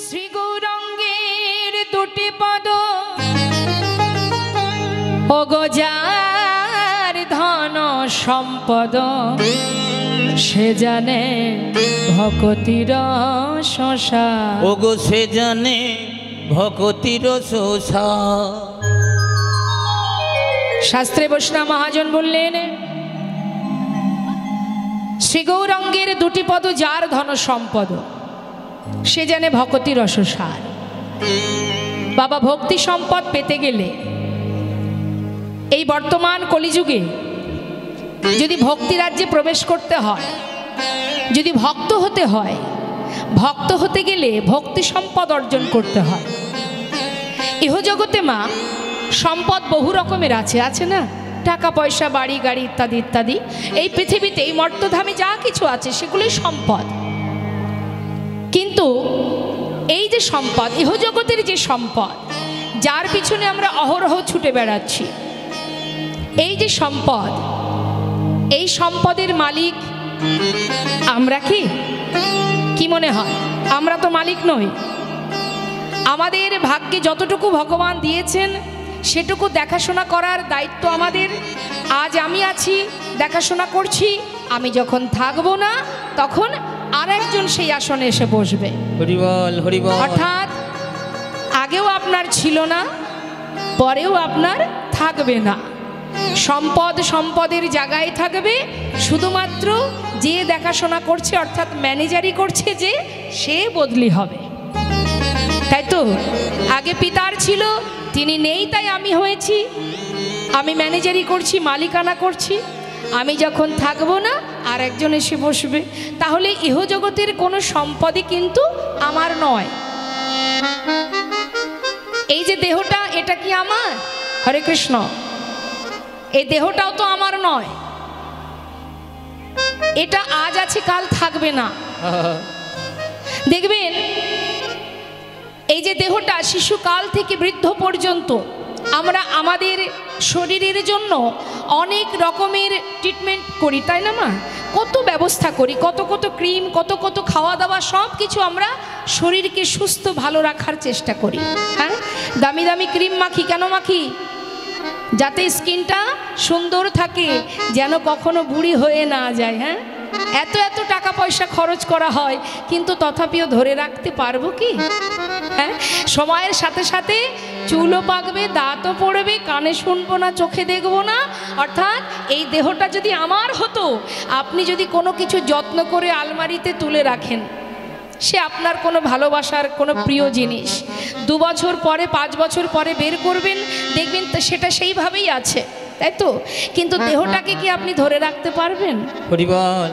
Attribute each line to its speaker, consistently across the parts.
Speaker 1: শ্রী গৌরাঙ্গের দুটি পদ ওগো যার ধন সম্পদ সে জানে ভকতির শশা।
Speaker 2: ওগো সে জানে ভকতির শশা।
Speaker 1: শাস্ত্রে বৈষ্ণব মহাজন বললেন শ্রী গৌরাঙ্গের দুটি পদ যার ধন সম্পদ সে জানে ভকতি রসসার। বাবা, ভক্তি সম্পদ পেতে গেলে এই বর্তমান কলিযুগে যদি ভক্তি রাজ্যে প্রবেশ করতে হয়, যদি ভক্ত হতে হয়, ভক্ত হতে গেলে ভক্তি সম্পদ অর্জন করতে হয়। ইহজগতে মা সম্পদ বহু রকমের আছে, আছে না? টাকা পয়সা, বাড়ি গাড়ি ইত্যাদি ইত্যাদি। এই পৃথিবীতে এই মর্তধামে যা কিছু আছে সেগুলোই সম্পদ। কিন্তু এই যে সম্পদ, ইহজগতের যে সম্পদ, যার পিছনে আমরা অহরহ ছুটে বেড়াচ্ছি, এই যে সম্পদ, এই সম্পদের মালিক আমরা কি? কি মনে হয়? আমরা তো মালিক নই। আমাদের ভাগ্যে যতটুকু ভগবান দিয়েছেন সেটুকু দেখাশোনা করার দায়িত্ব আমাদের। আজ আমি আছি, দেখাশোনা করছি, আমি যখন থাকবো না তখন আরেকজন সেই আসনে এসে বসবে।
Speaker 2: হরিবল হরিবল।
Speaker 1: অর্থাৎ আগেও আপনার ছিল না, পরেও আপনার থাকবে না। সম্পদ সম্পদের জায়গায় থাকবে, শুধুমাত্র যে দেখাশোনা করছে অর্থাৎ ম্যানেজারি করছে যে, সে বদলি হবে। তাই তো আগে পিতার ছিল, তিনি নেই তাই আমি হয়েছি, আমি ম্যানেজারি করছি, মালিকানা করছি। আমি যখন থাকবো না আর একজন এসে বসবে। তাহলে ইহজগতের কোনো সম্পদই কিন্তু আমার নয়। এই যে দেহটা, এটা কি আমার? হরে কৃষ্ণ। এই দেহটাও তো আমার নয়। এটা আজ আছে, কাল থাকবে না। দেখবেন এই যে দেহটা শিশুকাল থেকে বৃদ্ধ পর্যন্ত আমরা আমাদের শরীরের জন্য অনেক রকমের ট্রিটমেন্ট করি, তাই না মা? কত ব্যবস্থা করি, কত কত ক্রিম, কত কত খাওয়া দাওয়া, সব কিছু আমরা শরীরকে সুস্থ ভালো রাখার চেষ্টা করি। হ্যাঁ, দামি দামি ক্রিম মাখি। কেন মাখি? যাতে স্কিনটা সুন্দর থাকে, যেন কখনো বুড়ি হয়ে না যায়। হ্যাঁ, এত এত টাকা পয়সা খরচ করা হয়, কিন্তু তথাপিও ধরে রাখতে পারবো কি? হ্যাঁ, সময়ের সাথে সাথে চুলও পাকবে, দাঁতও পড়বে, কানে শুনবো না, চোখে দেখবো না। অর্থাৎ এই দেহটা যদি আমার হতো, আপনি যদি কোনো কিছু যত্ন করে আলমারিতে তুলে রাখেন, সে আপনার কোনো ভালোবাসার কোনো প্রিয় জিনিস, 2 বছর পরে 5 বছর পরে বের করবেন, দেখবেন তো সেটা সেইভাবেই আছে, তাই তো? কিন্তু দেহটাকে কি আপনি ধরে রাখতে পারবেন?
Speaker 2: হরিবল।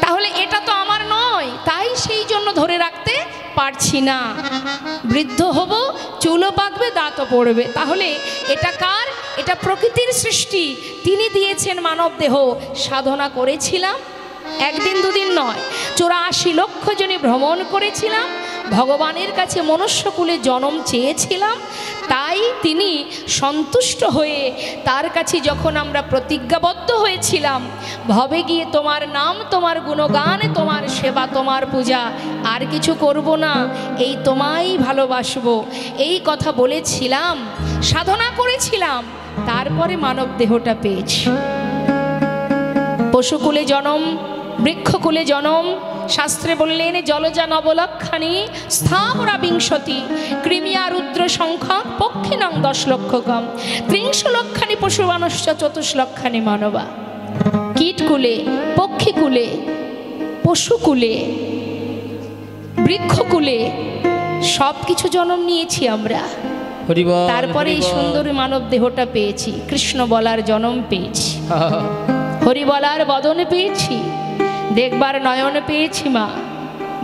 Speaker 1: তাহলে এটা তো আমার নয়, তাই সেই জন্য ধরে রাখতে পারছি না। বৃদ্ধ হব, চুলও পাকবে, দাঁতও পড়বে। তাহলে এটা কার? এটা প্রকৃতির সৃষ্টি। তিনি দিয়েছেন মানব দেহ। সাধনা করেছিলাম, একদিন দুদিন নয়, 84 লক্ষ জনে ভ্রমণ করেছিলাম, ভগবানের কাছে মনুষ্যকুলে জন্ম চেয়েছিলাম। তাই তিনি সন্তুষ্ট হয়ে তার কাছে যখন আমরা প্রতিজ্ঞাবদ্ধ হয়েছিলাম, ভবে গিয়ে তোমার নাম, তোমার গুণগান, তোমার সেবা, তোমার পূজা, আর কিছু করব না, এই তোমায় ভালোবাসবো, এই কথা বলেছিলাম, সাধনা করেছিলাম, তারপরে মানব দেহটা পেয়েছি। পশুকুলে জনম, বৃক্ষকুলে জনম। শাস্ত্রে বললেন জলজা নবলক্ষানি স্থাবরা বিংশতি কৃমিয়া রুদ্র সংখ্যক পক্ষিনাং 10 লক্ষ কম 30 লক্ষানি পশুমানশ্চ 24 লক্ষানি মানবা। কীটকুলে, পক্ষীকুলে, পশুকুলে, বৃক্ষকুলে সব কিছু জন্ম নিয়েছি আমরা। তারপরে এই সুন্দর মানব দেহটা পেয়েছি, কৃষ্ণ বলার জন্ম পেয়েছি, হরি বলার বদন পেয়েছি, দেখবার নয়ন পেয়েছি। মা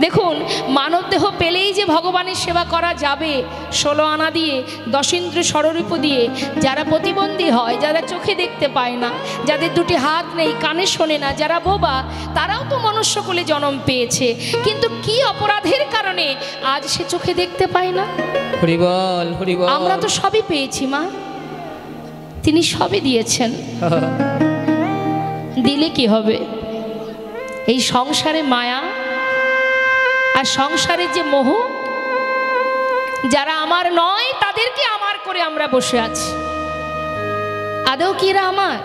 Speaker 1: দেখুন, মানব দেহ পেলেই যে ভগবানের সেবা করা যাবে 16 আনা দিয়ে, 10 ইন্দ্র ষড়রূপ দিয়ে, যারা প্রতিবন্ধী হয়, যারা চোখে দেখতে পায় না, যাদের 2টি হাত নেই, কানে শোনে না, যারা বোবা, তারাও তো মনুষ্যকুলে জন্ম পেয়েছে। কিন্তু কি অপরাধের কারণে আজ সে চোখে দেখতে পায় না?
Speaker 2: হরিবল হরিবল।
Speaker 1: আমরা তো সবই পেয়েছি মা, তিনি সবই দিয়েছেন। দিলে কি হবে? এই সংসারে মায়া আর সংসারের যে মোহ, যারা আমার নয় তাদেরকে আমার করে আমরা বসে আছি। আদৌ কি এরা আমার?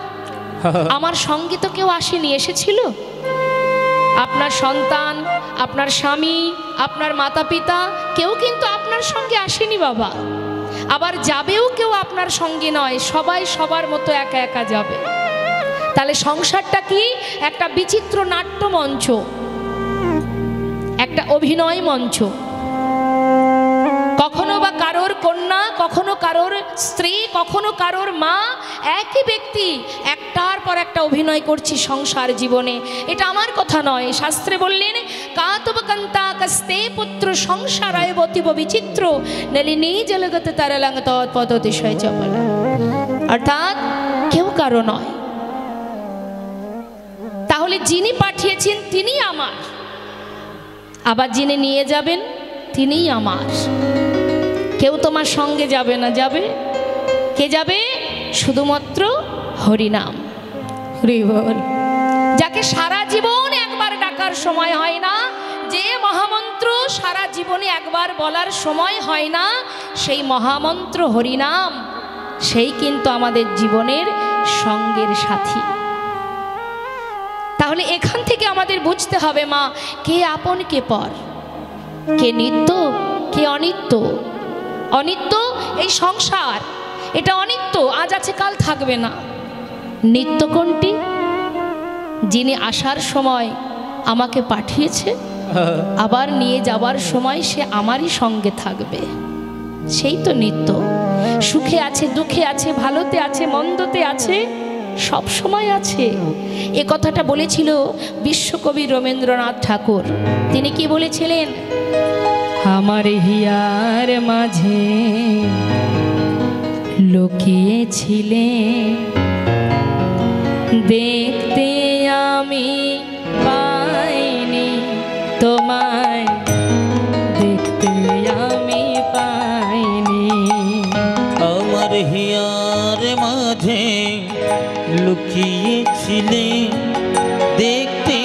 Speaker 1: আমার সঙ্গে তো কেউ আসেনি, এসেছিল আপনার সন্তান, আপনার স্বামী, আপনার মাতা পিতা, কেউ কিন্তু আপনার সঙ্গে আসেনি বাবা। আবার যাবেও কেউ আপনার সঙ্গে নয়, সবাই সবার মতো একা একা যাবে। তাহলে সংসারটা কি? একটা বিচিত্র নাট্য মঞ্চ, একটা অভিনয় মঞ্চ। কখনো বা কারোর কন্যা, কখনো কারোর স্ত্রী, কখনো কারোর মা, একই ব্যক্তি একটার পর একটা অভিনয় করছি সংসার জীবনে। এটা আমার কথা নয়, শাস্ত্রে বললেন কাতবকান্তা কস্তে পুত্র সংসারায় বতিব বিচিত্র নলিনী জলগত তারালাং তৎপদতিশয় চপল। অর্থাৎ কেউ কারো নয়। তাহলে যিনি পাঠিয়েছেন তিনি আমার, আবার যিনি নিয়ে যাবেন তিনিই আমার। কেউ তোমার সঙ্গে যাবে না, যাবে কে? যাবে শুধুমাত্র হরিনাম। হরি বল। যাকে সারা জীবন একবার ডাকার সময় হয় না, যে মহামন্ত্র সারা জীবনে একবার বলার সময় হয় না, সেই মহামন্ত্র হরিনাম, সেই কিন্তু আমাদের জীবনের সঙ্গের সাথী। তাহলে এখান থেকে আমাদের বুঝতে হবে মা, কে আপন কে পর, কে নিত্য কে অনিত্য। অনিত্য এই সংসার, এটা অনিত্য, আজ আছে কাল থাকবে না। নিত্য কোনটি? যিনি আসার সময় আমাকে পাঠিয়েছে, আবার নিয়ে যাবার সময় সে আমারই সঙ্গে থাকবে, সেই তো নিত্য। সুখে আছে, দুঃখে আছে, ভালোতে আছে, মন্দতে আছে, সব সময় আছে। এ কথাটা বলেছিল বিশ্বকবি রবীন্দ্রনাথ ঠাকুর। তিনি কি বলেছিলেন? আমার হিয়ার মাঝে লুকিয়েছিলে, দেখতে আমি পাইনি তোমায়, দেখতে আমি পাইনি।
Speaker 2: আমার হিয়ার মাঝে লুকিয়েছিলে, দেখতে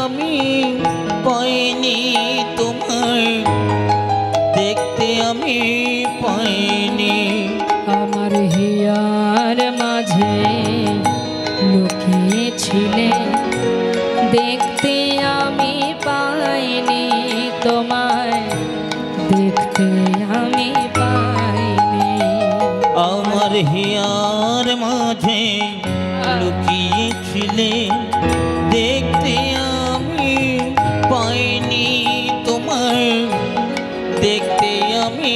Speaker 2: আমি পাইনি তোমায়, দেখতে আমি পাইনি।
Speaker 1: আমার হিয়ার মাঝে লুকিয়েছিলে, দেখতে আমি পাইনি তোমায়, দেখতে আমি পাইনি।
Speaker 2: আমার হিয়ার মাঝে লুকিয়েছিলে, দেখতে আমি পাইনি তোমায়, দেখতে আমি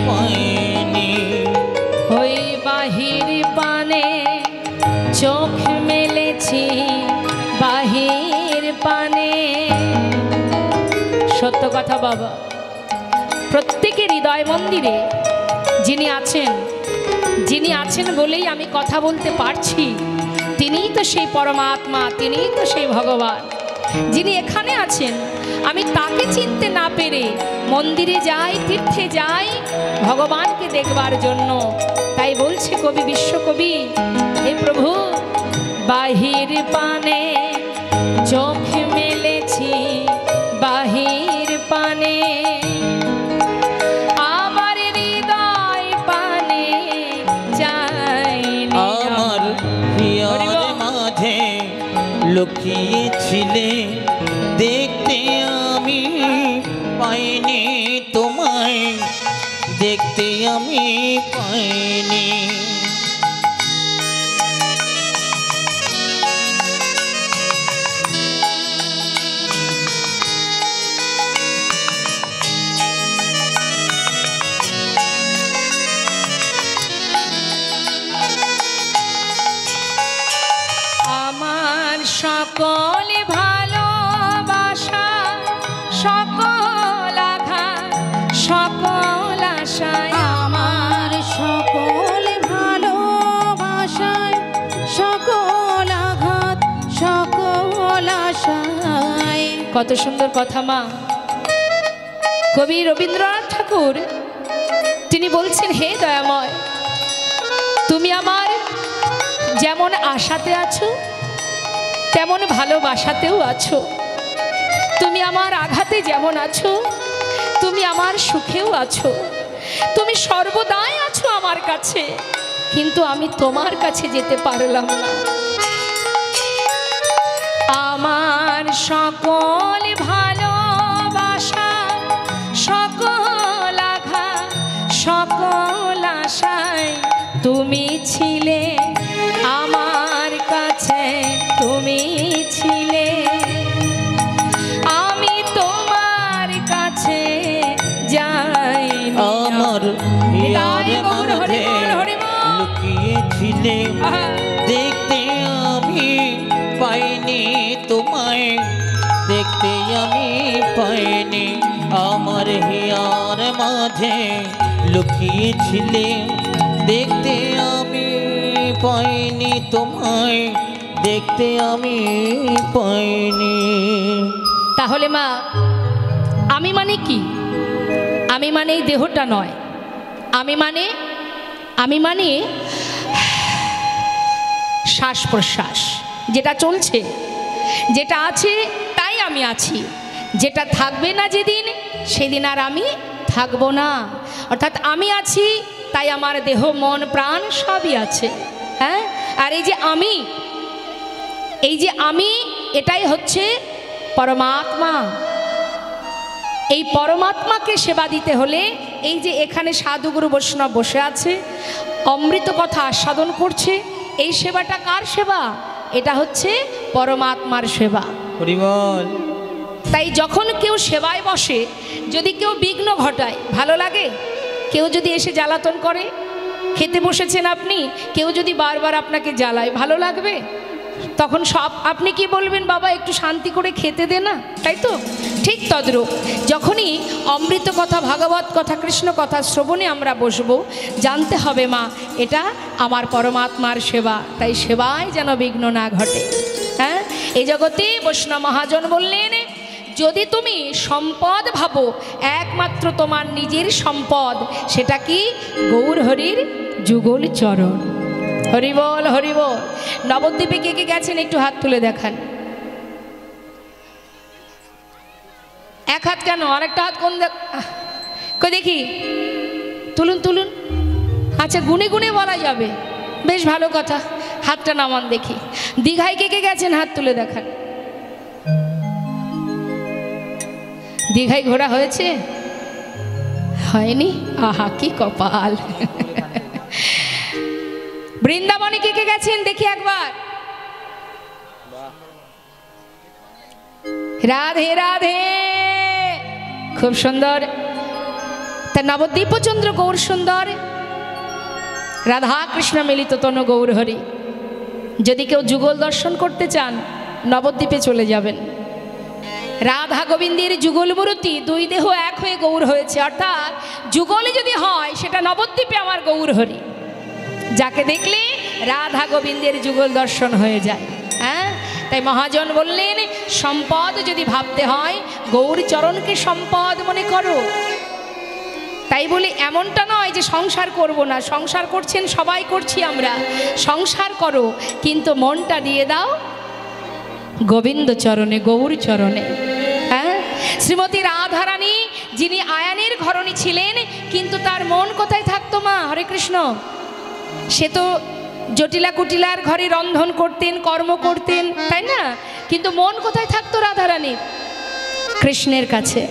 Speaker 2: পাইনি।
Speaker 1: ওই বাহির পানে চোখ মেলেছি, বাহির পানে। সত্য কথা বাবা, প্রত্যেকের হৃদয় মন্দিরে যিনি আছেন বলেই আমি কথা বলতে পারছি। তিনিই তো সেই পরমাত্মা, তিনিই তো সেই ভগবান। যিনি এখানে আছেন, আমি তাকে চিনতে না পেরে মন্দিরে যাই, তীর্থে যাই ভগবানকে দেখবার জন্য। তাই বলছে কবি, বিশ্বকবি, হে প্রভু বাহির পানে চোখ মেলেছি, বাহির পানে আমার হৃদয় পানে চাইনি।
Speaker 2: আমার হিয়ার মাঝে লুকিয়েছিলে, দেখতে আমি পাইনি তোমায়, দেখতে আমি পাইনি।
Speaker 1: আমার সকল ভালোবাসা, সকল আঘাত, সকল আশায়,
Speaker 3: আমার সকল ভালোবাসায়, সকল আঘাত, সকল আশায়।
Speaker 1: কত সুন্দর কথা মা। কবি রবীন্দ্রনাথ ঠাকুর তিনি বলছেন, হে দয়াময়, তুমি আমার যেমন আশাতে আছো তেমন ভালোবাসাতেও আছো। তুমি আমার আঘাতে যেমন আছো তুমি আমার সুখেও আছো, তুমি সর্বদাই আছো আমার কাছে, কিন্তু আমি তোমার কাছে যেতে পারলাম না। আমার সকল ভালোবাসা, সকল আঘাত, সকল আশায় তুমি ছিলে আমার কাছে, তুমি ছিলে। আমি তোমার কাছে যাই,
Speaker 2: আমার হিয়ার মাঝে লুকিয়েছিলে, দেখতে আমি পাইনি তোমায়, দেখতে আমি পাইনি। আমার হিয়ার মাঝে লুকিয়েছিলে, দেখতে আমি পাইনি তোমায়, দেখতে আমি পাইনি।
Speaker 1: তাহলে মা, আমি মানে কি? আমি মানে এই দেহটা নয়, আমি মানে শ্বাস প্রশ্বাস যেটা চলছে, যেটা আছে তাই আমি আছি, যেটা থাকবে না যেদিন, সেদিন আর আমি থাকবো না। অর্থাৎ আমি আছি তাই আমার দেহ মন প্রাণ সবই আছে। হ্যাঁ, আর এই যে আমি, এটাই হচ্ছে পরমাত্মা। এই পরমাত্মাকে সেবা দিতে হলে এই যে এখানে সাধুগুরু বৈষ্ণব বসে আছে, অমৃত কথা আস্বাদন করছে, এই সেবাটা কার সেবা? এটা হচ্ছে পরমাত্মার সেবা।
Speaker 2: হরি বল।
Speaker 1: তাই যখন কেউ সেবায় বসে, যদি কেউ বিঘ্ন ঘটায়, ভালো লাগে? কেউ যদি এসে জ্বালাতন করে, খেতে বসেছেন আপনি, কেউ যদি বারবার আপনাকে জ্বালায়, ভালো লাগবে? তখন আপনি কি বলবেন? বাবা একটু শান্তি করে খেতে দে না, তাই তো? ঠিক তদ্রূপ যখনই অমৃত কথা, ভাগবত কথা, কৃষ্ণ কথা শ্রবণে আমরা বসবো, জানতে হবে মা এটা আমার পরমাত্মার সেবা, তাই সেবায় যেন বিঘ্ন না ঘটে। হ্যাঁ, এই জগতে বৈষ্ণব মহাজন বললেন, যদি তুমি সম্পদ ভাবো, একমাত্র তোমার নিজের সম্পদ, সেটা কি? গৌর হরির যুগল চরণ। হরি বল, হরি বল। নবদ্বীপে কে কে গেছেন একটু হাত তুলে দেখান। এক হাত কেন, আরেকটা হাত কোন দেখি, তুলুন তুলুন। আচ্ছা, গুনে গুনে বলা যাবে, বেশ ভালো কথা। হাতটা নামান দেখি। দীঘায় কে কে গেছেন হাত তুলে দেখান। দীঘায় ঘোরা হয়েছে? হয়নি? আহা কি কপাল। বৃন্দাবনে কে কে গেছেন দেখি একবার। রাধে রাধে, খুব সুন্দর। তা নবদ্বীপচন্দ্র গৌর সুন্দর, রাধা কৃষ্ণ মিলিত তনু গৌর হরি। যদি কেউ যুগল দর্শন করতে চান, নবদ্বীপে চলে যাবেন। রাধা গোবিন্দের যুগল মূর্তি, দুই দেহ এক হয়ে গৌর হয়েছে, অর্থাৎ যুগলে যদি হয় সেটা নবদ্বীপে আমার গৌর হরি, যাকে দেখলে রাধা গোবিন্দের যুগল দর্শন হয়ে যায়। হ্যাঁ, তাই মহাজন বললেন, সম্পদ যদি ভাবতে হয়, গৌর চরণকে সম্পদ মনে করো। তাই বলি এমনটা নয় যে সংসার করব না, সংসার করছেন সবাই, করছি আমরা, সংসার করো, কিন্তু মনটা দিয়ে দাও গোবিন্দ চরণে, গৌর চরণে। হ্যাঁ, শ্রীমতী রাধারানী যিনি আয়ানের ঘরণী ছিলেন, কিন্তু তার মন কোথায় থাকতো মা? হরে কৃষ্ণ। সে তো জটিলা কুটিলার ঘরে রন্ধন করতেন, কর্ম করতেন, তাই না? কিন্তু মন কোথায় থাকতো রাধারানীর? কৃষ্ণের কাছে।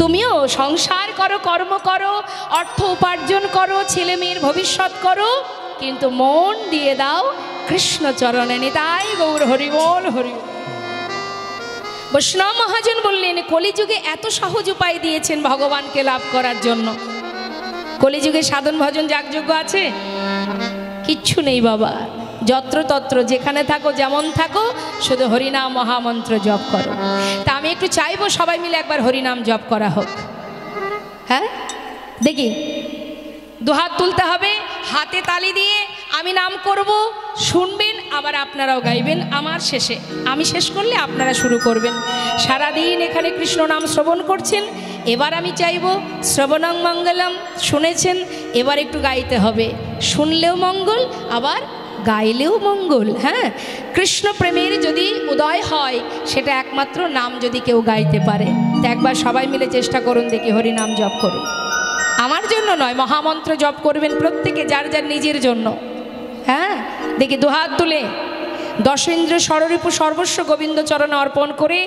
Speaker 1: তুমিও সংসার করো, কর্ম করো, অর্থ উপার্জন করো, ছেলে মেয়ের ভবিষ্যৎ করো, কিন্তু মন দিয়ে দাও কৃষ্ণ চরণে। নিতাই গৌর হরি বল, হরি। বৈষ্ণব মহাজন বললেন, কলিযুগে এত সহজ উপায় দিয়েছেন ভগবানকে লাভ করার জন্য। কলিযুগে সাধন ভজন যাগযজ্ঞ আছে? কিচ্ছু নেই বাবা। যত্রতত্র যেখানে থাকো, যেমন থাকো, শুধু হরিনাম মহামন্ত্র জপ করো। তা আমি একটু চাইবো সবাই মিলে একবার হরিনাম জপ করা হোক। হ্যাঁ, দেখি দুহাত তুলতে হবে, হাতে তালি দিয়ে আমি নাম করব, শুনবেন, আবার আপনারাও গাইবেন। আমার শেষে, আমি শেষ করলে আপনারা শুরু করবেন। সারাদিন এখানে কৃষ্ণ নাম শ্রবণ করছেন, এবার আমি চাইব শ্রবণং মঙ্গলম, শুনেছেন, এবার একটু গাইতে হবে। শুনলেও মঙ্গল, আবার গাইলেও মঙ্গল। হ্যাঁ, কৃষ্ণ প্রেমের যদি উদয় হয়, সেটা একমাত্র নাম যদি কেউ গাইতে পারে। তো একবার সবাই মিলে চেষ্টা করুন, দেখি হরি নাম জপ করুন। আমার জন্য নয়, মহামন্ত্র জপ করবেন প্রত্যেকে যার যার নিজের জন্য। হ্যাঁ, দেখি দুহাত তুলে দশেন্দ্র ষড়রিপু সর্বস্ব গোবিন্দ চরণে অর্পণ করে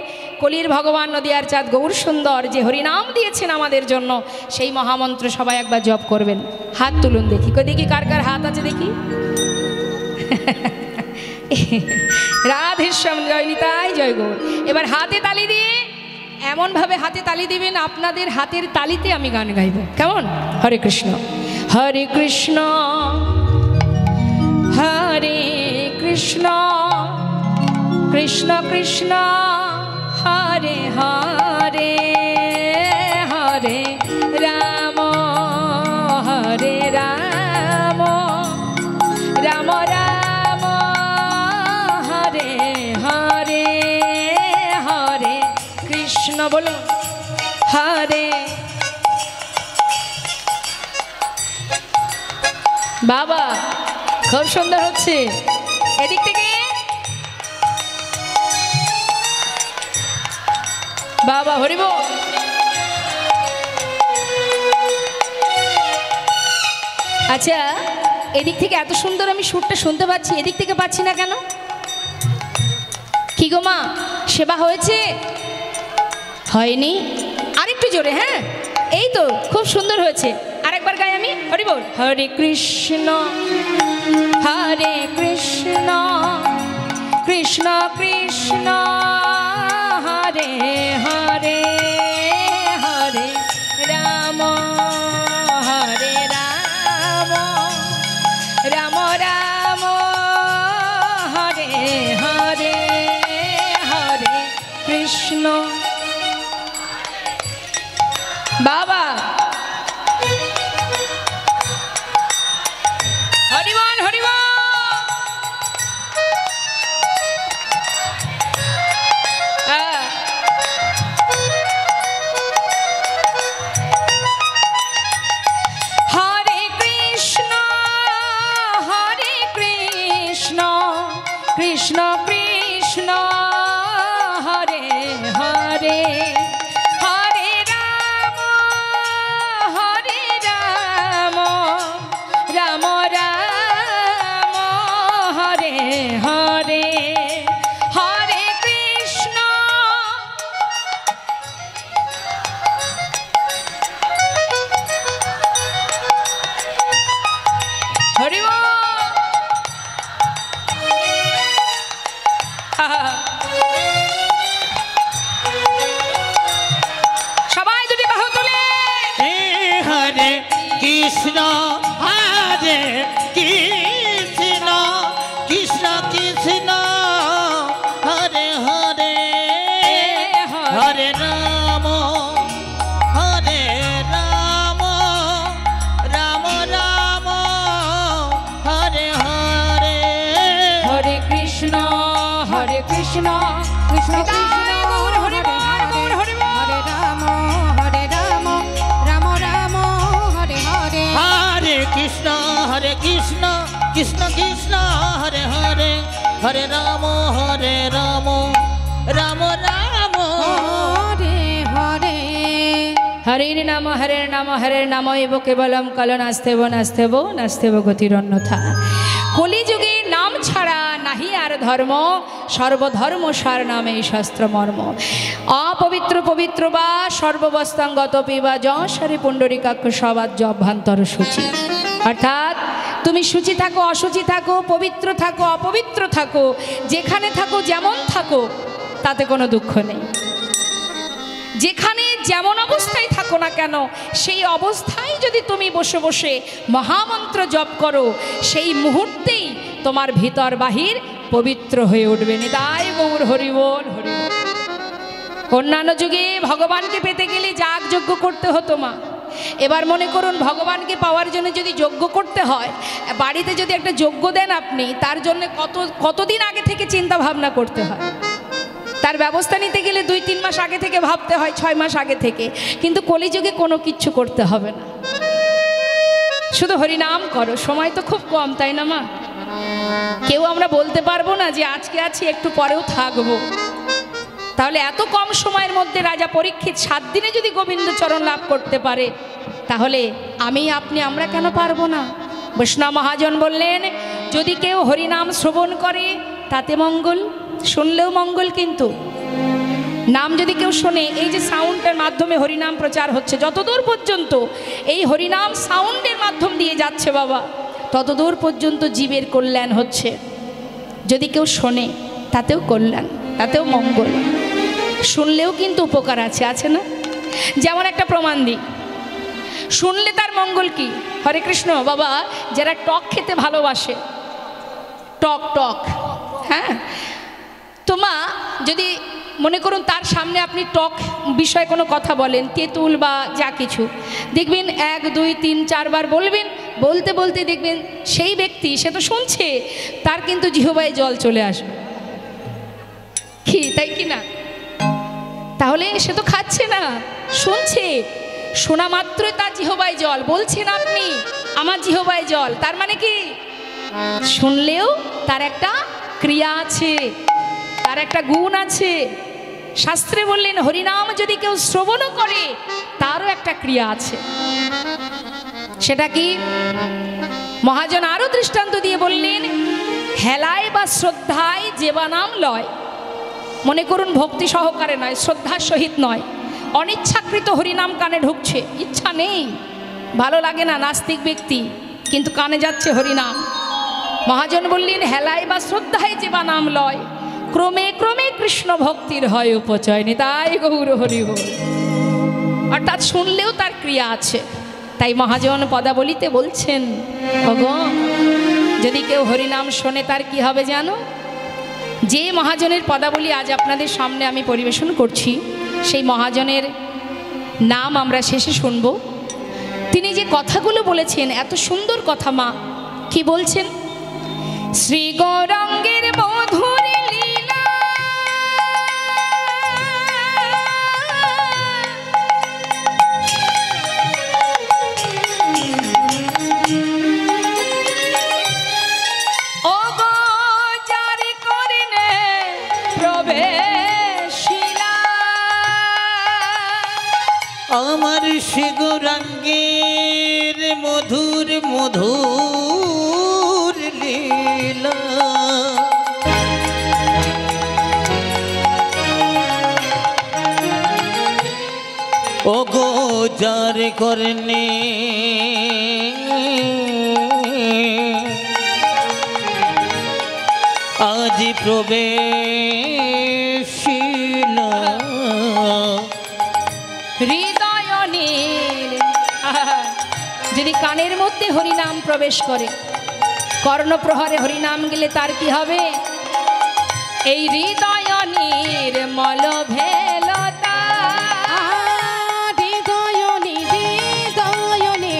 Speaker 1: কলির ভগবান নদিয়ার চাঁদ গৌর সুন্দর যে হরিনাম দিয়েছেন আমাদের জন্য, সেই মহামন্ত্র সবাই একবার জপ করবেন। হাত তুলুন দেখি, দেখি কার কার হাত আছে দেখি। রাধেশ্যাম, জয় নিতাই, জয় গৌর। এবার হাতে তালি দিয়ে এমনভাবে হাতে তালি দিবেন, আপনাদের হাতের তালিতে আমি গান গাইব, কেমন? হরে কৃষ্ণ, হরে কৃষ্ণ, হরে কৃষ্ণ, কৃষ্ণ কৃষ্ণ, হরে হরে, হরে রাম, হরে রাম, রাম রাম, হরে হরে, হরে কৃষ্ণ, বলুন হরে। বাবা খুব সুন্দর হচ্ছে, এদিক থেকে বাবা হরিব। আচ্ছা, এদিক থেকে এত সুন্দর আমি সুরটা শুনতে পাচ্ছি, এদিক থেকে পাচ্ছি না কেন? কি গো মা, সেবা হয়েছে? হয়নি? আরেকটু জোরে। হ্যাঁ, এই তো খুব সুন্দর হয়েছে, আরেকবার গাই আমি। হরি বল, হরে কৃষ্ণ, হরে কৃষ্ণ, কৃষ্ণ কৃষ্ণ, হরে হরে, হরে রাম, হরে রাম, রাম রাম, হরে হরে, হরে কৃষ্ণ। বাবা হরিবল, হরিবল। হরে কৃষ্ণ, হরে কৃষ্ণ, কৃষ্ণ কৃষ্ণ, হরে হরে, হরে রাম, হরে রাম, রাম রাম, হরে হরে, হরে কৃষ্ণ। হরি বল। সবাই দুটি বাহু তুলে
Speaker 2: হরে কৃষ্ণ, হরে কৃষ্ণ, কৃষ্ণ কৃষ্ণ, হরে হরে, হরে রাম, হরে রাম, রাম রাম, হরে হরে,
Speaker 1: হরে কৃষ্ণ, হরে কৃষ্ণ, কৃষ্ণ কৃষ্ণ, গৌর হরি বল, গৌর হরি বল।
Speaker 3: হরে রাম, হরে রাম, রাম রাম, হরে হরে,
Speaker 2: হরে কৃষ্ণ, হরে কৃষ্ণ, কৃষ্ণ কৃষ্ণ, হরে হরে, হরে রাম, হরে রাম, রাম রাম,
Speaker 3: হরে হরে।
Speaker 1: হরির নাম, হরের নাম, হরের নাম এব কেবলম কল নাস্তেব, নাস্তেব নাস্তেব গতির অন্যথা। কলিযুগে নাম ছাড়া নাহি আর ধর্ম, সর্বধর্ম সার নামে এই শাস্ত্র মর্ম। অপবিত্র পবিত্র বা সর্ববস্তাঙ্গত পিবা যশারি পুণ্ডরিকাক্ষ সবাজ্য অভ্যন্তর সূচি। অর্থাৎ তুমি সূচি থাকো, অসুচি থাকো, পবিত্র থাকো, অপবিত্র থাকো, যেখানে থাকো যেমন থাকো তাতে কোনো দুঃখ নেই। যেখানে যেমন অবস্থায় থাকো না কেন, সেই অবস্থায় যদি তুমি বসে বসে মহামন্ত্র জপ করো, সেই মুহূর্তেই তোমার ভিতর বাহির পবিত্র হয়ে উঠবে। নিতাই গৌর হরি বল, হরি বল। অন্যান্য যুগে ভগবানকে পেতে গেলে যাগ যজ্ঞ করতে হতো মা। এবার মনে করুন ভগবানকে পাওয়ার জন্য যদি যজ্ঞ করতে হয়, বাড়িতে যদি একটা যজ্ঞ দেন আপনি, তার জন্য কতদিন আগে থেকে চিন্তা ভাবনা করতে হয়। তার ব্যবস্থা নিতে গেলে 2-3 মাস আগে থেকে ভাবতে হয়, 6 মাস আগে থেকে। কিন্তু কলিযুগে কোনো কিচ্ছু করতে হবে না, শুধু হরিনাম করো। সময় তো খুব কম, তাই না মা? কেউ আমরা বলতে পারবো না যে আজকে আছি একটু পরেও থাকবো। তাহলে এত কম সময়ের মধ্যে রাজা পরীক্ষিত 7 দিনে যদি গোবিন্দচরণ লাভ করতে পারে, তাহলে আমি আপনি আমরা কেন পারবো না? বৈষ্ণব মহাজন বললেন, যদি কেউ হরিনাম শ্রবণ করে তাতে মঙ্গল, শুনলেও মঙ্গল। কিন্তু নাম যদি কেউ শোনে, এই যে সাউন্ডের মাধ্যমে হরিনাম প্রচার হচ্ছে, যতদূর পর্যন্ত এই হরিনাম সাউন্ডের মাধ্যম দিয়ে যাচ্ছে বাবা, ততদূর পর্যন্ত জীবের কল্যাণ হচ্ছে। যদি কেউ শোনে তাতেও কল্যাণ, তাতেও মঙ্গল, শুনলেও কিন্তু উপকার আছে, আছে না? যেমন একটা প্রমাণ দিই, শুনলে তার মঙ্গল কি? হরে কৃষ্ণ বাবা, যারা টক খেতে ভালোবাসে, টক টক, হ্যাঁ, তো মা যদি মনে করুন তার সামনে আপনি টক বিষয়ে কোনো কথা বলেন, তেঁতুল বা যা কিছু, দেখবেন 1 2 3 4 বার বলবেন, বলতে বলতে দেখবেন সেই ব্যক্তি, সে তো শুনছে, তার কিন্তু জিহ্বায় জল চলে আসবে, কি তাই কি না? তাহলে সে তো খাচ্ছে না, শুনছে, শোনা মাত্রই তার জিহ্বায় জল। বলছেন আপনি আমার জিহ্বায় জল, তার মানে কি? শুনলেও তার একটা ক্রিয়া আছে, তার একটা গুণ আছে। শাস্ত্রে বললেন হরিনাম যদি কেউ শ্রবণও করে তারও একটা ক্রিয়া আছে। সেটা কি? মহাজন আরো দৃষ্টান্ত দিয়ে বললেন, হেলায় বা শ্রদ্ধায় যেবা নাম লয়। মনে করুন ভক্তি সহকারে নয়, শ্রদ্ধার সহিত নয়, অনিচ্ছাকৃত হরিনাম কানে ঢুকছে, ইচ্ছা নেই, ভালো লাগে না, নাস্তিক ব্যক্তি, কিন্তু কানে যাচ্ছে হরিনাম। মহাজন বললেন, হেলায় বা শ্রদ্ধায় যেবা নাম লয়, ক্রমে ক্রমে কৃষ্ণ ভক্তির হয় উপচয়, নিতাই গৌর হরি বল। অর্থাৎ শুনলেও তার ক্রিয়া আছে। তাই মহাজন পদাবলিতে বলছেন, ওগো, যদি কেউ হরিনাম শোনে তার কি হবে জানো? যে মহাজনের পদাবলী আজ আপনাদের সামনে আমি পরিবেশন করছি, সেই মহাজনের নাম আমরা শেষে শুনব। তিনি যে কথাগুলো বলেছেন, এত সুন্দর কথা মা, কি বলছেন? শ্রী গৌরাঙ্গের মধুর লীলা, ও গো যার করিনে প্রবেশিলা,
Speaker 2: আমার শ্রী গৌরাঙ্গের মধুর মধুর লীলা, ও গো যার করনে আজ প্রবেশিলা,
Speaker 1: হৃদয় নীল। যদি কানের মধ্যে হরিনাম প্রবেশ করে, কর্ণপ্রহরে হরিনাম গেলে তার কি হবে? এই হৃদয় নির্মল ভেলতা,
Speaker 3: হৃদয়নি হৃদয়নি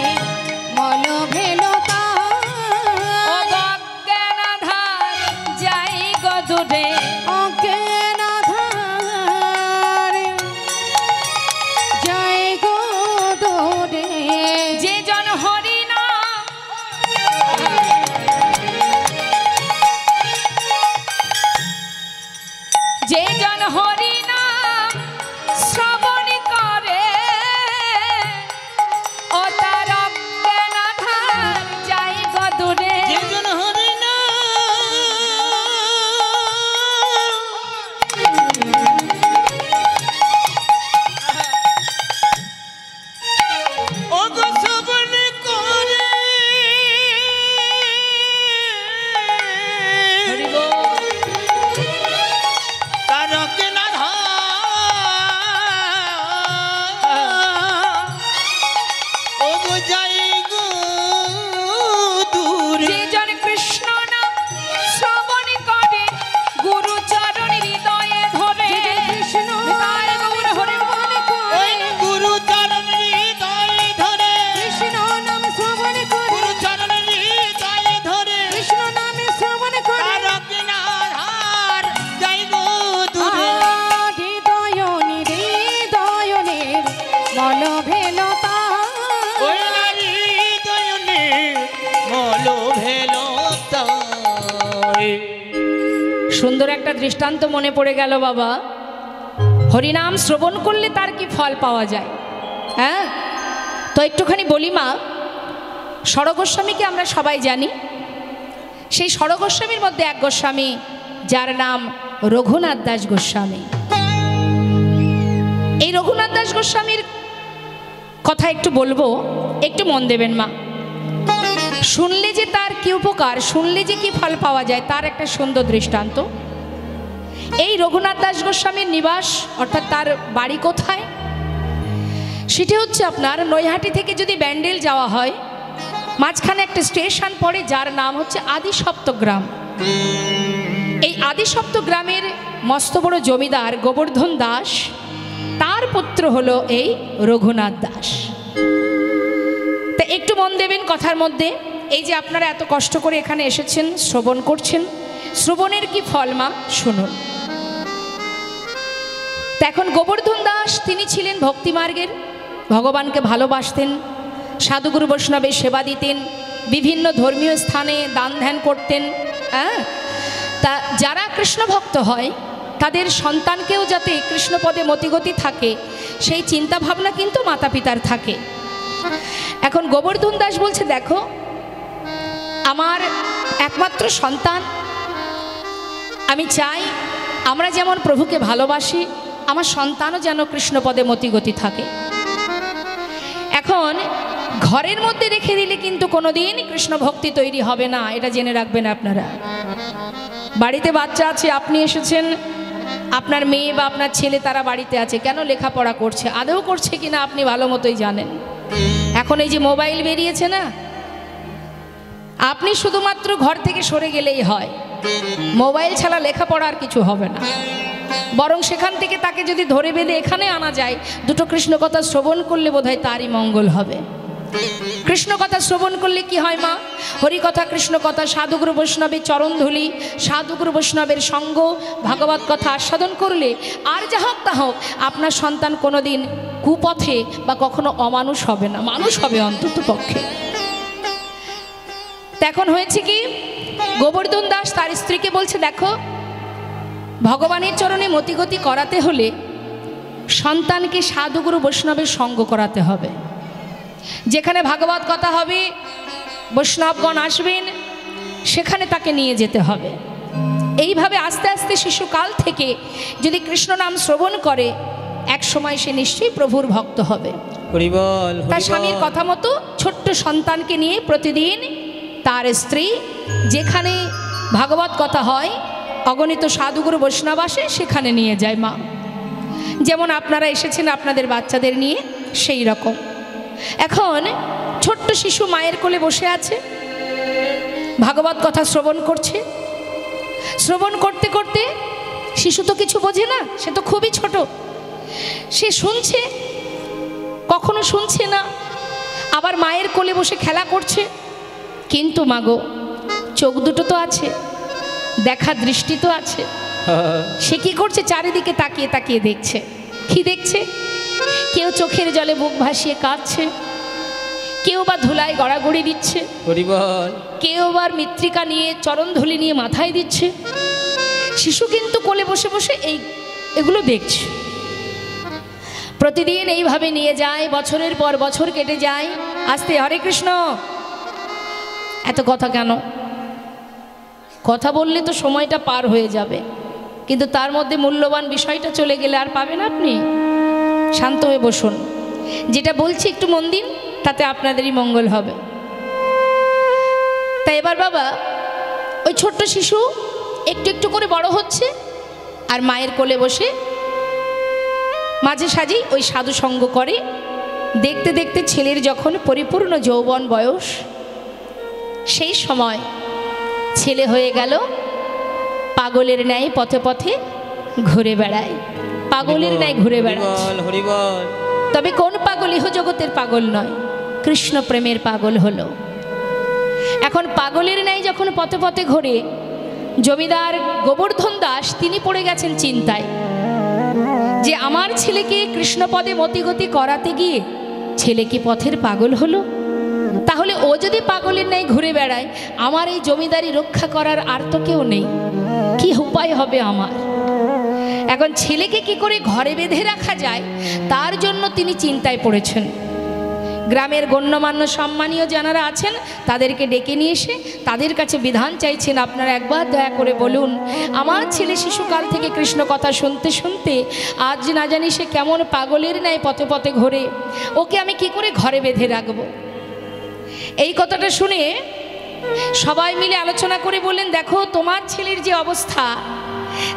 Speaker 3: মল ভেলতা,
Speaker 1: অজ্ঞানাধার যাই গদুরে,
Speaker 3: অজ্ঞানাধার জয় গো দোরে,
Speaker 1: যে জন হরিনাম, যে জন হরিনাম শ্রবণ করে, ও তার অজ্ঞানাধার যাই গদুরে,
Speaker 2: যেজন হরিনাম, ও গো শ্রবণ করে,
Speaker 1: হরি বল।
Speaker 2: তার অজ্ঞানাধার, ও গো যাই গো দূরে,
Speaker 1: যে জন কৃষ্ণ নাম শ্রবণ করে, গুরু চরণ হৃদয়ে ধরে,
Speaker 3: কৃষ্ণ
Speaker 1: তার গৌর হরি বল।
Speaker 2: ওই গুরু চরণ হৃদয় ধরে,
Speaker 3: কৃষ্ণ নাম শ্রবণ করে,
Speaker 2: গুরু চরণ হৃদয় ধরে,
Speaker 3: কৃষ্ণ নামে শ্রবণ করে,
Speaker 2: তার অজ্ঞানাধার যাই গো দূরে,
Speaker 3: হৃদয়নি হৃদয়নি মল ভেলতা,
Speaker 2: ওই নারী দয়নে মল ভেলতায়।
Speaker 1: সুন্দর একটা দৃষ্টান্ত মনে পড়ে গেল বাবা। হরিনাম শ্রবণ করলে তার কি ফল পাওয়া যায়? হ্যাঁ, তো একটুখানি বলি মা, ষড়গোস্বামীকে আমরা সবাই জানি। সেই ষড়গোস্বামীর মধ্যে এক গোস্বামী যার নাম রঘুনাথ দাস গোস্বামী। এই রঘুনাথ দাস গোস্বামীর কথা একটু বলবো, একটু মন দেবেন মা। শুনলে যে তার কি উপকার, শুনলে যে কি ফল পাওয়া যায়, তার একটা সুন্দর দৃষ্টান্ত। এই রঘুনাথ দাস গোস্বামীর নিবাস অর্থাৎ তার বাড়ি কোথায়, সেটি হচ্ছে আপনার নৈহাটি থেকে যদি ব্যান্ডেল যাওয়া হয়, মাঝখানে একটা স্টেশন পড়ে যার নাম হচ্ছে আদিসপ্তগ্রাম। এই আদিসপ্তগ্রামের মস্ত বড় জমিদার গোবর্ধন দাস, তার পুত্র হলো এই রঘুনাথ দাস। তা একটু মন দেবেন কথার মধ্যে। এই যে আপনারা এত কষ্ট করে এখানে এসেছেন, শ্রবণ করছেন, শ্রবণের কি ফল মা শুনুন। তা এখন গোবর্ধন দাস তিনি ছিলেন ভক্তিমার্গের, ভগবানকে ভালোবাসতেন, সাধুগুরু বৈষ্ণবের সেবা দিতেন, বিভিন্ন ধর্মীয় স্থানে দান ধ্যান করতেন। হ্যাঁ, তা যারা কৃষ্ণ ভক্ত হয় তাদের সন্তানকেও যাতে কৃষ্ণপদে মতিগতি থাকে, সেই চিন্তা ভাবনা কিন্তু মাতা পিতার থাকে। এখন গোবর্ধন দাস বলছে, দেখো আমার একমাত্র সন্তান, আমি চাই আমরা যেমন প্রভুকে ভালোবাসি, আমার সন্তানও যেন কৃষ্ণপদে মতিগতি থাকে। এখন ঘরের মধ্যে রেখে দিলে কিন্তু কোনোদিন কৃষ্ণ ভক্তি তৈরি হবে না, এটা জেনে রাখবেন আপনারা। বাড়িতে বাচ্চা আছে, আপনি এসেছেন, আপনার মেয়ে বা আপনার ছেলে তারা বাড়িতে আছে, কেন লেখাপড়া করছে, আদৌ করছে কিনা আপনি ভালো মতোই জানেন। এখন এই যে মোবাইল বেরিয়েছে না, আপনি শুধুমাত্র ঘর থেকে সরে গেলেই হয়, মোবাইল ছাড়া লেখাপড়া আর কিছু হবে না। বরং সেখান থেকে তাকে যদি ধরে বেঁধে এখানে আনা যায়, দুটো কৃষ্ণ কথা শ্রবণ করলে বোধহয় তারই মঙ্গল হবে। কৃষ্ণ কথা শ্রবণ করলে কি হয় মা? হরিকথা, কৃষ্ণ কথা, সাধুগুরু বৈষ্ণবের চরণধূলি, সাধুগুরু বৈষ্ণবের সঙ্গ, ভাগবত কথা আস্বাদন করলে আর যা হোক তা হোক, আপনার সন্তান কোনোদিন কুপথে বা কখনো অমানুষ হবে না, মানুষ হবে অন্তত পক্ষে। এখন হয়েছে কি, গোবর্ধন দাস তার স্ত্রীকে বলছে, দেখো ভগবানের চরণে মতিগতি করাতে হলে সন্তানকে সাধুগুরু বৈষ্ণবের সঙ্গ করাতে হবে। যেখানে ভাগবত কথা হবে, বৈষ্ণবগণ আসবেন, সেখানে তাকে নিয়ে যেতে হবে। এইভাবে আস্তে আস্তে শিশুকাল থেকে যদি কৃষ্ণ নাম শ্রবণ করে, এক সময় সে নিশ্চয়ই প্রভুর ভক্ত হবে। তার স্বামীর কথা মতো ছোট্ট সন্তানকে নিয়ে প্রতিদিন তার স্ত্রী যেখানে ভাগবত কথা হয়, অগণিত সাধুগুরু বৈষ্ণব আসে, সেখানে নিয়ে যায় মা। যেমন আপনারা এসেছেন আপনাদের বাচ্চাদের নিয়ে, সেই রকম। এখন ছোট্ট শিশু মায়ের কোলে বসে আছে, ভাগবত কথা শ্রবণ করছে। শ্রবণ করতে করতে শিশু তো কিছু বোঝে না, সে তো খুবই ছোট, সে শুনছে, কখনো শুনছে না, আবার মায়ের কোলে বসে খেলা করছে। কিন্তু মাগো, চোখ দুটো তো আছে, দেখা দৃষ্টি তো আছে। সে কি করছে? চারিদিকে তাকিয়ে তাকিয়ে দেখছে। কি দেখছে? কেউ চোখের জলে বুক ভাসিয়ে কাঁদছে, কেউ বা ধুলায় গড়াগড়ি দিচ্ছে, কেউ আবার মৃত্তিকা নিয়ে চরণধুলি নিয়ে মাথায় দিচ্ছে। শিশু কিন্তু কোলে বসে বসে এগুলো দেখছে। প্রতিদিন এইভাবে নিয়ে যায়, বছরের পর বছর কেটে যায়। আস্তে হরে কৃষ্ণ, এত কথা কেন? কথা বললে তো সময়টা পার হয়ে যাবে, কিন্তু তার মধ্যে মূল্যবান বিষয়টা চলে গেলে আর পাবেন আপনি। শান্ত হয়ে বসুন, যেটা বলছি একটু মন দিন, তাতে আপনাদেরই মঙ্গল হবে। তাই এবার বাবা, ওই ছোট্ট শিশু একটু একটু করে বড় হচ্ছে, আর মায়ের কোলে বসে মাঝে সাঝেই ওই সাধু সঙ্গ করে। দেখতে দেখতে ছেলের যখন পরিপূর্ণ যৌবন বয়স, সেই সময় ছেলে হয়ে গেল পাগলের ন্যায় পথে পথে ঘুরে বেড়ায়, পাগলের ন্যায় ঘুরে বেড়ায়। তবে কোন পাগল? ইহ জগতের পাগল নয়, কৃষ্ণ প্রেমের পাগল হলো। এখন পাগলের ন্যায় যখন পথে পথে ঘুরে, জমিদার গোবর্ধন দাস তিনি পড়ে গেছেন চিন্তায় যে আমার ছেলেকে কৃষ্ণপদে মতিগতি করাতে গিয়ে ছেলে কি পথের পাগল হলো? তাহলে ও যদি পাগলের ন্যায় ঘুরে বেড়ায়, আমার এই জমিদারি রক্ষা করার আর তো কেউ নেই, কি উপায় হবে আমার? এখন ছেলেকে কি করে ঘরে বেঁধে রাখা যায় তার জন্য তিনি চিন্তায় পড়েছেন। গ্রামের গণ্যমান্য সম্মানীয় যারা আছেন তাদেরকে ডেকে নিয়ে এসে তাদের কাছে বিধান চাইছেন, আপনারা একবার দয়া করে বলুন, আমার ছেলে শিশুকাল থেকে কৃষ্ণ কথা শুনতে শুনতে আজ না জানি সে কেমন পাগলের ন্যায় পথে পথে ঘোরে, ওকে আমি কি করে ঘরে বেঁধে রাখব। এই কথাটা শুনে সবাই মিলে আলোচনা করে বললেন, দেখো তোমার ছেলের যে অবস্থা,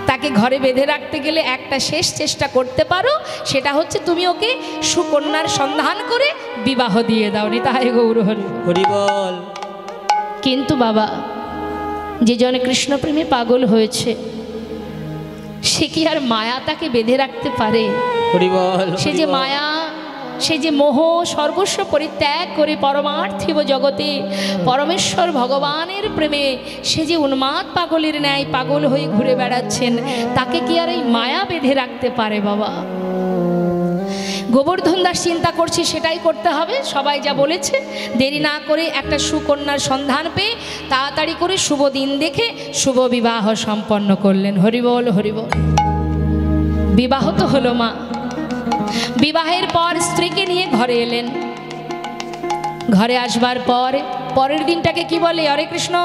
Speaker 1: তাকে ঘরে বেঁধে রাখতে গেলে একটা শেষ চেষ্টা করতে পারো, সেটা হচ্ছে তুমি ওকে সুকন্যার সন্ধান করে বিবাহ দিয়ে দাও। নিতাই গৌর হরি
Speaker 2: হরি বল।
Speaker 1: কিন্তু বাবা, যে জনে কৃষ্ণপ্রেমে পাগল হয়েছে সে কি আর মায়া তাকে বেঁধে রাখতে পারে?
Speaker 2: হরি বল।
Speaker 1: সে যে মায়া, সে যে মোহ সর্বস্ব পরিত্যাগ করে পরমার্থিব জগতে পরমেশ্বর ভগবানের প্রেমে সে যে উন্মাদ পাগলের ন্যায় পাগল হয়ে ঘুরে বেড়াচ্ছেন, তাকে কি আর এই মায়া বেঁধে রাখতে পারে বাবা? গোবর্ধন দাস চিন্তা করছে সেটাই করতে হবে, সবাই যা বলেছে। দেরি না করে একটা সুকন্যার সন্ধান পেয়ে তাড়াতাড়ি করে শুভ দিন দেখে শুভ বিবাহ সম্পন্ন করলেন। হরিবল হরিবল। বিবাহ তো হলো মা। বিবাহের পর স্ত্রীকে নিয়ে ঘরে এলেন। ঘরে আসবার পর পরের দিনটাকে কি বলে? হরে কৃষ্ণ।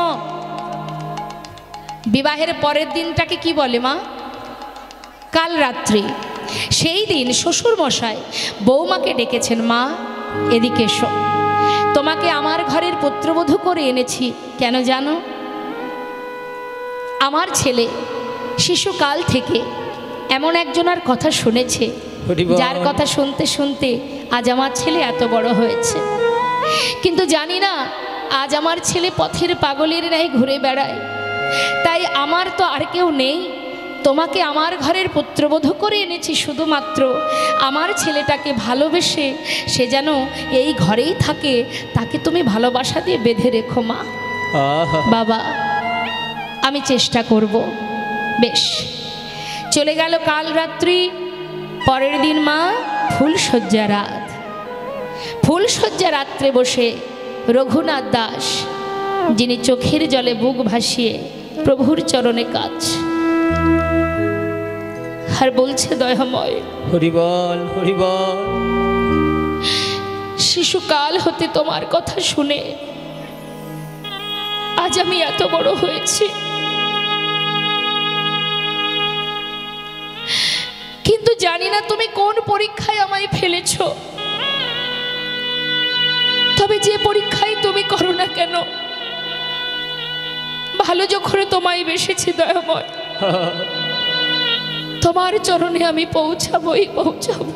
Speaker 1: বিবাহের পরের দিনটাকে কি বলে মা? কাল রাত্রি। সেই দিন শ্বশুর মশাই বৌমাকে ডেকেছেন, মা এদিকে এসো, তোমাকে আমার ঘরের পুত্রবধূ করে এনেছি। কেন জানো? আমার ছেলে শিশুকাল থেকে এমন একজনের কথা শুনেছে, যার কথা শুনতে শুনতে আজ আমার ছেলে এত বড় হয়েছে। কিন্তু জানি না আজ আমার ছেলে পথের পাগলের ন্যায় ঘুরে বেড়ায়, তাই আমার তো আর কেউ নেই, তোমাকে আমার ঘরের পুত্রবধূ করে এনেছি শুধুমাত্র আমার ছেলেটাকে ভালোবেসে সে যেন এই ঘরেই থাকে, তাকে তুমি ভালোবাসা দিয়ে বেঁধে রেখো মা। বাবা আমি চেষ্টা করব। বেশ, চলে গেল কাল রাত্রি। পরের দিন মা ফুলশয্যা রাত। ফুলশয্যা রাত্রে বসে রঘুনাথ দাস, যিনি চোখের জলে বুক ভাসিয়ে প্রভুর চরণে কাজ আর বলছে, দয়াময়
Speaker 2: হরি বল হরি বল।
Speaker 1: শিশুকাল হতে তোমার কথা শুনে আজ আমি এত বড় হয়েছি, কিন্তু জানি না তুমি কোন পরীক্ষায় আমায় ফেলেছ। তবে যে পরীক্ষায় তুমি করো না কেন, ভালো যখন তোমায় বেসেছি দয়াময়, তোমার চরণে আমি পৌঁছাবই পৌঁছাবো।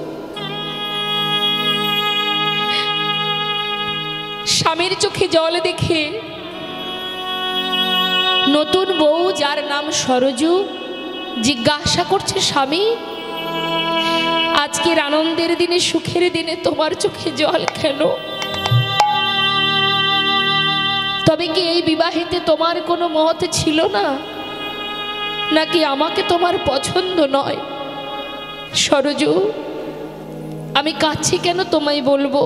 Speaker 1: স্বামীর চোখে জল দেখে নতুন বউ, যার নাম সরজু, জিজ্ঞাসা করছে, স্বামী আজকের আনন্দের দিনে সুখের দিনে তোমার চোখে জল কেন? তবে কি এই বিবাহেতে তোমার কোনো মত ছিল না, নাকি আমাকে তোমার পছন্দ নয়? সরজু আমি কাঁদছি কেন তোমায় বলবো,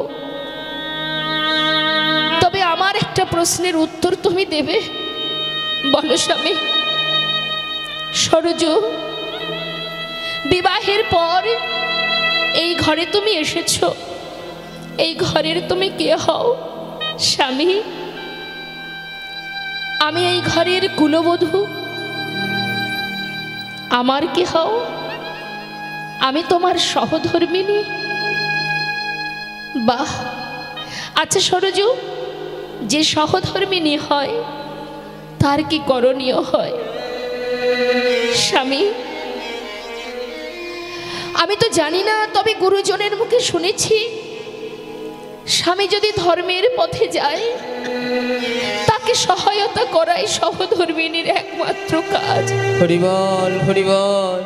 Speaker 1: তবে আমার একটা প্রশ্নের উত্তর তুমি দেবে। বলো স্বামী। সরজু বিবাহের পর এই ঘরে তুমি এসেছো, এই ঘরের তুমি কে হও? স্বামী আমি এই ঘরের কুলবধূ, আমার কি হও? আমি তোমার সহধর্মিনী। বাহ, আচ্ছা সরজু, যে সহধর্মিনী হয় তার কি করণীয় হয়? স্বামী আমি তো জানি না, তবে গুরুজনের মুখে শুনেছি স্বামী যদি ধর্মের পথে যায় তাকে সহায়তা করাই সহধর্মিনীর একমাত্র কাজ।
Speaker 2: হরি বল হরি বল।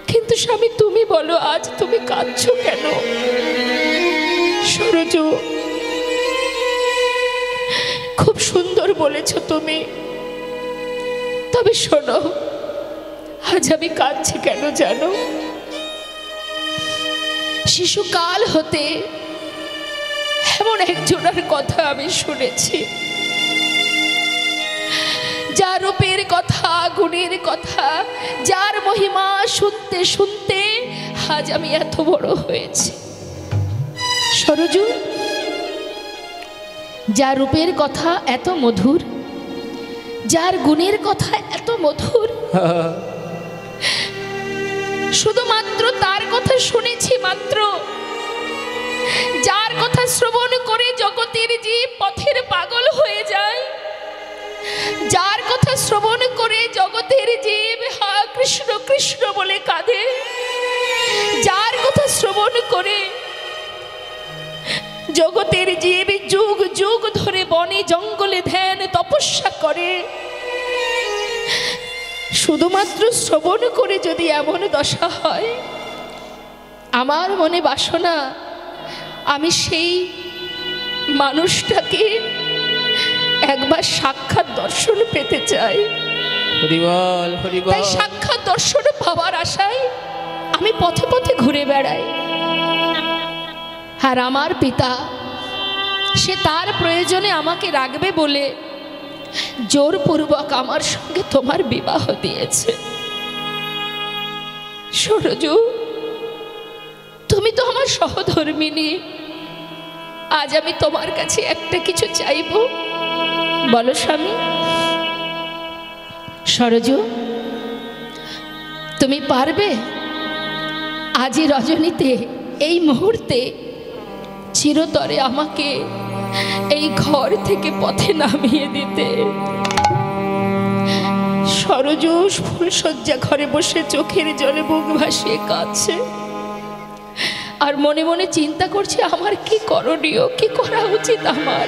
Speaker 1: কিন্তু স্বামী তুমি বলো, আজ তুমি কাঁদছো কেন? সরজু খুব সুন্দর বলেছ তুমি, তবে শোনো আজ আমি কাঁদছি কেন জানো? শিশুকাল হতে এমন একজনের কথা আমি শুনেছি, যার রূপের কথা, গুণের কথা, যার মহিমা শুনতে শুনতে আজ আমি এত বড় হয়েছি। সরজু, যার রূপের কথা এত মধুর, যার গুণের কথা এত মধুর, শুধুমাত্র তার কথা শুনেছি মাত্র, যার কথা শ্রবণ করে জগতের জীব পথের পাগল হয়ে যায়, যার কথা শ্রবণ করে জগতের জীব হা কৃষ্ণ কৃষ্ণ বলে কাঁদে, যার কথা শ্রবণ করে জগতের জীব যুগ যুগ ধরে বনে জঙ্গলে ধ্যান তপস্যা করে, শুধুমাত্র শ্রবণ করে যদি এমন দশা হয়, আমার মনে বাসনা আমি সেই মানুষটাকে একবার সাক্ষাৎ দর্শন পেতে চাই।
Speaker 2: হরিবল হরিবল।
Speaker 1: তাই সাক্ষাৎ দর্শন পাওয়ার আশায় আমি পথে পথে ঘুরে বেড়াই। আর আমার পিতা সে তার প্রয়োজনে আমাকে রাখবে বলে জোরপূর্বক আমার সঙ্গে তোমার বিবাহ দিয়েছে। সরজু, তুমি তো আমার সহধর্মিনী, আজ আমি তোমার কাছে একটা কিছু চাইব, বলো স্বামী। সরজু, তুমি পারবে আজই রজনীতে এই মুহূর্তে চিরতরে আমাকে এই ঘর থেকে পথে নামিয়ে দিতে? সরজু ফুলশয্যা ঘরে বসে চোখের জলে বুক ভাসিয়ে কাঁদছে, আর মনে মনে চিন্তা করছে আমার কি করণীয়, কি করা উচিত আমার।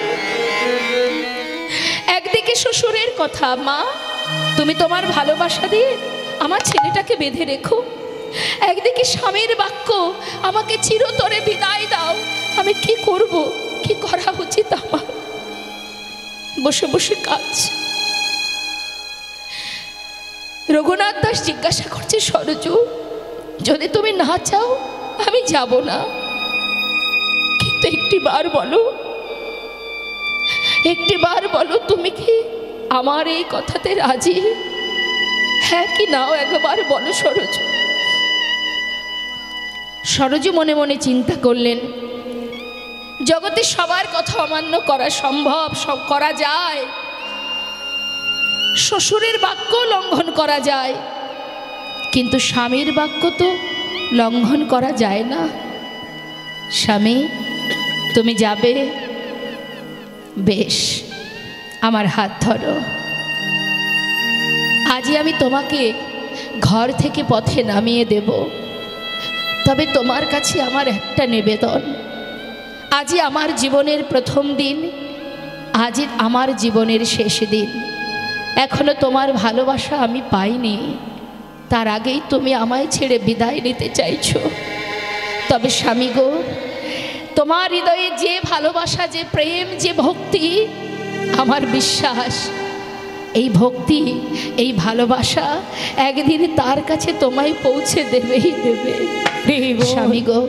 Speaker 1: একদিকে শ্বশুরের কথা, মা তুমি তোমার ভালোবাসা দিয়ে আমার ছেলেটাকে বেঁধে রেখো, একদিকে স্বামীর বাক্য আমাকে চিরতরে বিদায় দাও। আমি কি করব, কি করা উচিত আমার? বসে বসে কাঁদছে। রঘুনাথ দাস জিজ্ঞাসা করছে, সরজু যদি তুমি না চাও আমি যাব না, কিন্তু একটিবার বলো, একটিবার বলো তুমি কি আমার এই কথাতে রাজি? হ্যাঁ কি নাও একবার বলো সরজু। সরজু মনে মনে চিন্তা করলেন, জগতে সবার কথা অমান্য করা সম্ভব, সব করা যায়, শ্বশুরের বাক্য লঙ্ঘন করা যায়, কিন্তু স্বামীর বাক্য তো লঙ্ঘন করা যায় না। স্বামী তুমি যাবে? বেশ, আমার হাত ধরো, আজই আমি তোমাকে ঘর থেকে পথে নামিয়ে দেব। তবে তোমার কাছে আমার একটা নিবেদন, আজই আমার জীবনের প্রথম দিন, আজই আমার জীবনের শেষ দিন, এখনো তোমার ভালোবাসা আমি পাইনি, তার আগেই তুমি আমায় ছেড়ে বিদায় নিতে চাইছো। তবে স্বামী গো, তোমার হৃদয়ে যে ভালোবাসা, যে প্রেম, যে ভক্তি, আমার বিশ্বাস এই ভক্তি, এই ভালোবাসা একদিন তার কাছে তোমায় পৌঁছে দেবেই দেবে। স্বামী গো,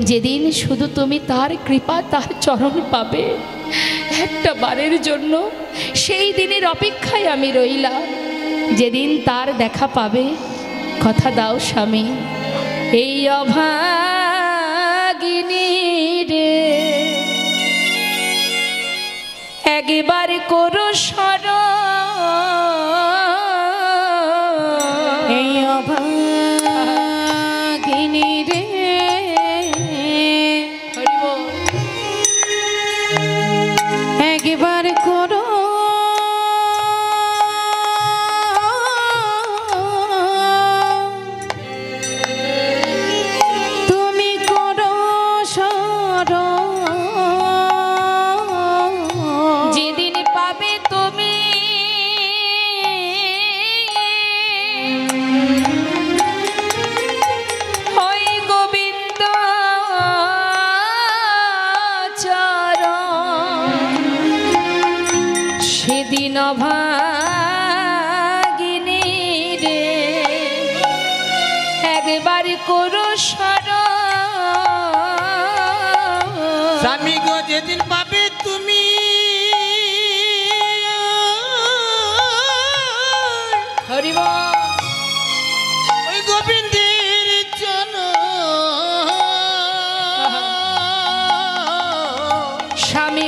Speaker 1: যেদিন শুধু তুমি তার কৃপা, তার চরণ পাবে একটা বারের জন্য, সেই দিনের অপেক্ষায় আমি রইলাম। যেদিন তার দেখা পাবে, কথা দাও স্বামী। এই অভাগিনী রে একবার করো স্মরণ,
Speaker 3: এই অভাগিনী রে একবার করো তুমি করো স্মরণ,
Speaker 1: যেদিন পাবে তুমি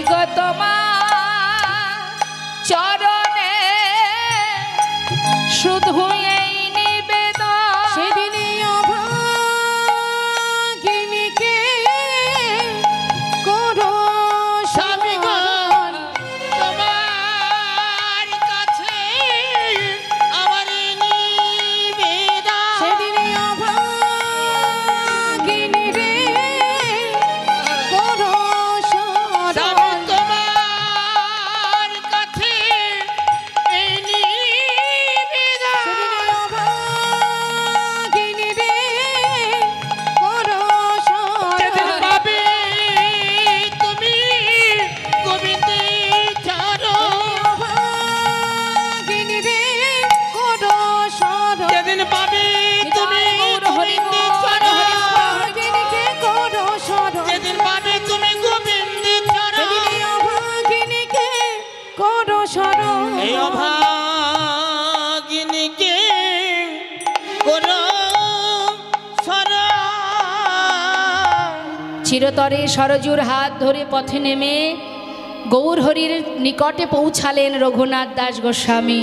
Speaker 1: গো তোমার চরণে শুধু এই নিবেদন।
Speaker 3: সেদিনই অভাগিনীকে করো
Speaker 2: স্বামী গো
Speaker 3: স্মরণ।
Speaker 2: তোমার কাছে আমার নিবেদন।
Speaker 3: সেদিনই অভাগিনী রে করো
Speaker 2: স্বামী
Speaker 3: স্মরণ।
Speaker 2: তোমার কাছে এই নিবেদন।
Speaker 3: সেদিনই অভাগিনী রে করো
Speaker 2: যেদিন
Speaker 3: স্মরণ।
Speaker 2: পাবে তুমি গোবিন্দের চরণ।
Speaker 3: অভাগিনী রে করো স্মরণ।
Speaker 2: যেদিন পাবে তুমি গোবিন্দের চরণ।
Speaker 3: অভাগিনীকে করো স্মরণ।
Speaker 2: যেদিন পাবে তুমি গোবিন্দের চরণ।
Speaker 3: সেদিনই অভাগিনীকে করো স্মরণ।
Speaker 2: এই অভাগিনীকে করো স্মরণ।
Speaker 1: চিরতরে সরজুর হাত ধরে পথে নেমে গৌরহরির নিকটে পৌঁছালেন রঘুনাথ দাস গোস্বামী।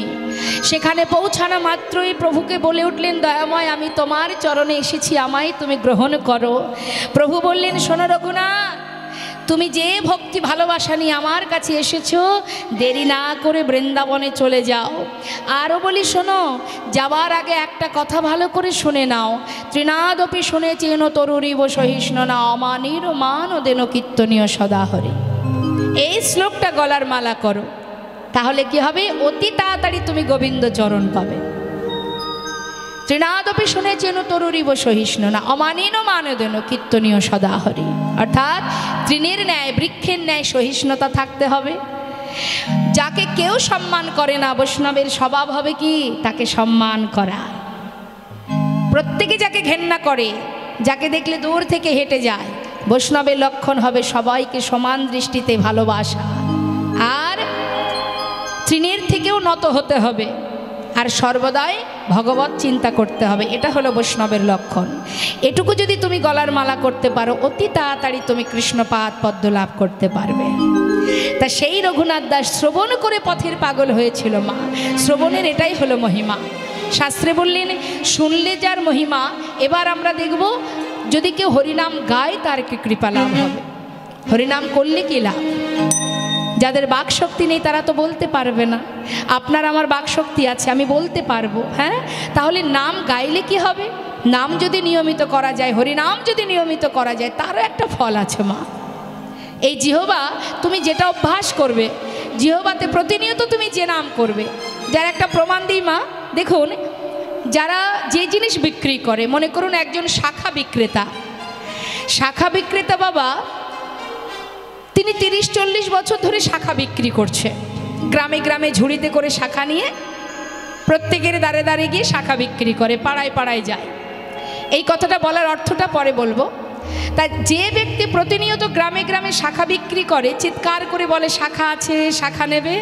Speaker 1: সেখানে পৌঁছানো মাত্রই প্রভুকে বলে উঠলেন, দয়াময় আমি তোমার চরণে এসেছি, আমায় তুমি গ্রহণ করো। প্রভু বললেন, শোনো রঘুনাথ, তুমি যে ভক্তি ভালোবাসা নিয়ে আমার কাছে এসেছো, দেরি না করে বৃন্দাবনে চলে যাও। আরও বলি শোনো, যাওয়ার আগে একটা কথা ভালো করে শুনে নাও। ত্রিনাদপি শুনে চেন তরুরিব সহিষ্ণু না অমানির মান দেন কীর্তনীয় সদাহরে। এই শ্লোকটা গলার মালা করো, তাহলে কি হবে, অতি তাড়াতাড়ি তুমি গোবিন্দ চরণ পাবে। ত্রিনাদপি শুনে চেন তরুরিব সহিষ্ণু না অমানিন মানদেন কীর্তনীয় সদাহরি। অর্থাৎ তৃণের ন্যায় বৃক্ষের ন্যায় সহিষ্ণুতা থাকতে হবে। যাকে কেউ সম্মান করে না, বৈষ্ণবের স্বভাব হবে কি, তাকে সম্মান করা। প্রত্যেকে যাকে ঘেন্না করে, যাকে দেখলে দূর থেকে হেঁটে যায়, বৈষ্ণবের লক্ষণ হবে সবাইকে সমান দৃষ্টিতে ভালোবাসা। আর তৃণের থেকেও নত হতে হবে, আর সর্বদাই ভগবত চিন্তা করতে হবে। এটা হলো বৈষ্ণবের লক্ষণ। এটুকু যদি তুমি গলার মালা করতে পারো, অতি তাড়াতাড়ি তুমি কৃষ্ণপাদ পদ্ম লাভ করতে পারবে। তা সেই রঘুনাথ দাস শ্রবণ করে পথের পাগল হয়েছিল মা। শ্রবণের এটাই হলো মহিমা। শাস্ত্রে বললেন, শুনলে যার মহিমা। এবার আমরা দেখব, যদি কেউ হরিনাম গায় তার কি কৃপা লাভ হবে। হরিনাম করলে কি লাভ? যাদের বাকশক্তি নেই তারা তো বলতে পারবে না। আপনার আমার বাকশক্তি আছে, আমি বলতে পারবো। হ্যাঁ, তাহলে নাম গাইলে কি হবে? নাম যদি নিয়মিত করা যায়, হরিনাম যদি নিয়মিত করা যায়, তারও একটা ফল আছে মা। এই জিহ্বা তুমি যেটা অভ্যাস করবে, জিহ্বাতে প্রতিনিয়ত তুমি যে নাম করবে। যার একটা প্রমাণ দিই মা, দেখুন, যারা যে জিনিস বিক্রি করে, মনে করুন একজন শাখা বিক্রেতা। শাখা বিক্রেতা বাবা, তিনি 30-40 বছর ধরে শাখা বিক্রি করছে। গ্রামে গ্রামে ঝুড়িতে করে শাখা নিয়ে প্রত্যেকের দ্বারে দ্বারে গিয়ে শাখা বিক্রি করে, পাড়ায় পাড়ায় যায়। এই কথাটা বলার অর্থটা পরে বলবো। তাই যে ব্যক্তি প্রতিনিয়ত গ্রামে গ্রামে শাখা বিক্রি করে, চিৎকার করে বলে শাখা আছে, শাখা নেবে,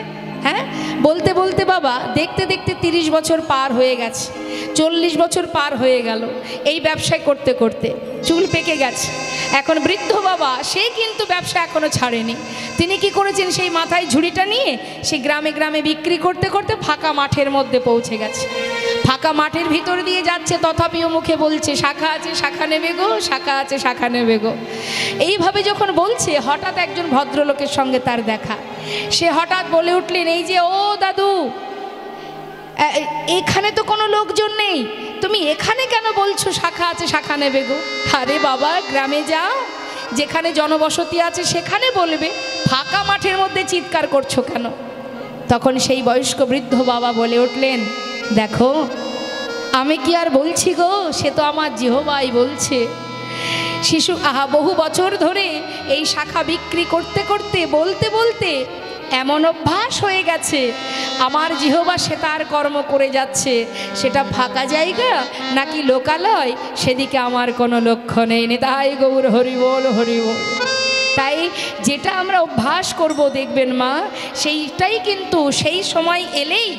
Speaker 1: হ্যাঁ, বলতে বলতে বাবা দেখতে দেখতে 30 বছর পার হয়ে গেছে, 40 বছর পার হয়ে গেল। এই ব্যবসায় করতে করতে চুল পেকে গেছে। এখন বৃদ্ধ বাবা, সে কিন্তু ব্যবসা এখনো ছাড়েনি। তিনি কি করেছেন, সেই মাথায় ঝুড়িটা নিয়ে সে গ্রামে গ্রামে বিক্রি করতে করতে ফাঁকা মাঠের মধ্যে পৌঁছে গেছে। ফাঁকা মাঠের ভিতর দিয়ে যাচ্ছে, তথাপিও মুখে বলছে শাখা আছে, শাখা নেবে গো, শাখা আছে, শাখা নেবে গো। এইভাবে যখন বলছে, হঠাৎ একজন ভদ্রলোকের সঙ্গে তার দেখা। সে হঠাৎ বলে উঠলেন, এই যে ও দাদু, এখানে তো কোনো লোকজন নেই, তুমি এখানে কেন বলছো শাখা আছে, শাখা নেবে গো? আরে বাবা, গ্রামে যাও, যেখানে জনবসতি আছে সেখানে বলবে, ফাঁকা মাঠের মধ্যে চিৎকার করছো কেন? তখন সেই বয়স্ক বৃদ্ধ বাবা বলে উঠলেন, দেখো, আমি কি আর বলছি গো, সে তো আমার জিহ্বাই বলছে। শিশু বহু বছর ধরে এই শাখা বিক্রি করতে করতে, বলতে বলতে এমন অভ্যাস হয়ে গেছে, আমার জিহ্বা সে তার কর্ম করে যাচ্ছে। সেটা ফাঁকা জায়গা নাকি লোকালয়, সেদিকে আমার কোনো লক্ষ্য নেই। তাই গৌর হরি বল, হরি বল। তাই যেটা আমরা অভ্যাস করব, দেখবেন মা, সেইটাই কিন্তু সেই সময় এলেই,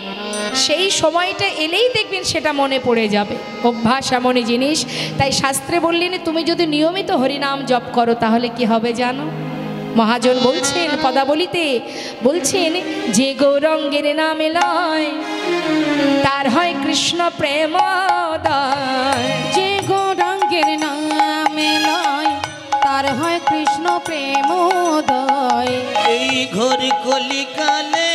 Speaker 1: সেই সময়টা এলেই দেখবেন সেটা মনে পড়ে যাবে। অভ্যাস এমনই জিনিস। তাই শাস্ত্রে বললেন, তুমি যদি নিয়মিত হরিনাম জপ করো তাহলে কি হবে জানো? মহাজন বলছেন পদাবলিতে, বলছেন যে গৌরঙ্গের নামে লয় তার হয় কৃষ্ণ প্রেমোদয়।
Speaker 3: যে গৌরাঙ্গের নামে লয় তার হয় কৃষ্ণ প্রেমোদয়।
Speaker 2: এই ঘোর কলিকালে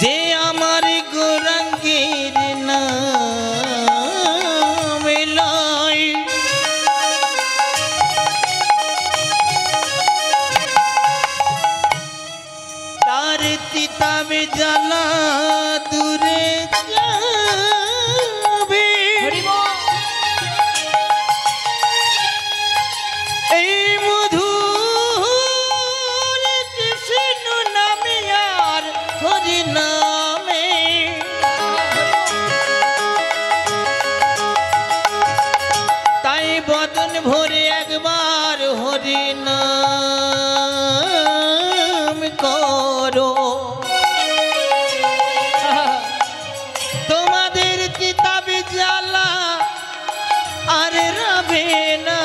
Speaker 2: যে আমার গৌরাঙ্গের নামে লয় তার তিতাবে জ্বালা দূরে যাবে। এই মধুর কৃষ্ণ নামে আর হরি নামে তাই বদন ভরে একবার হরি নাম করো। তোমাদের কিতাবে জ্বালা আর রবে না।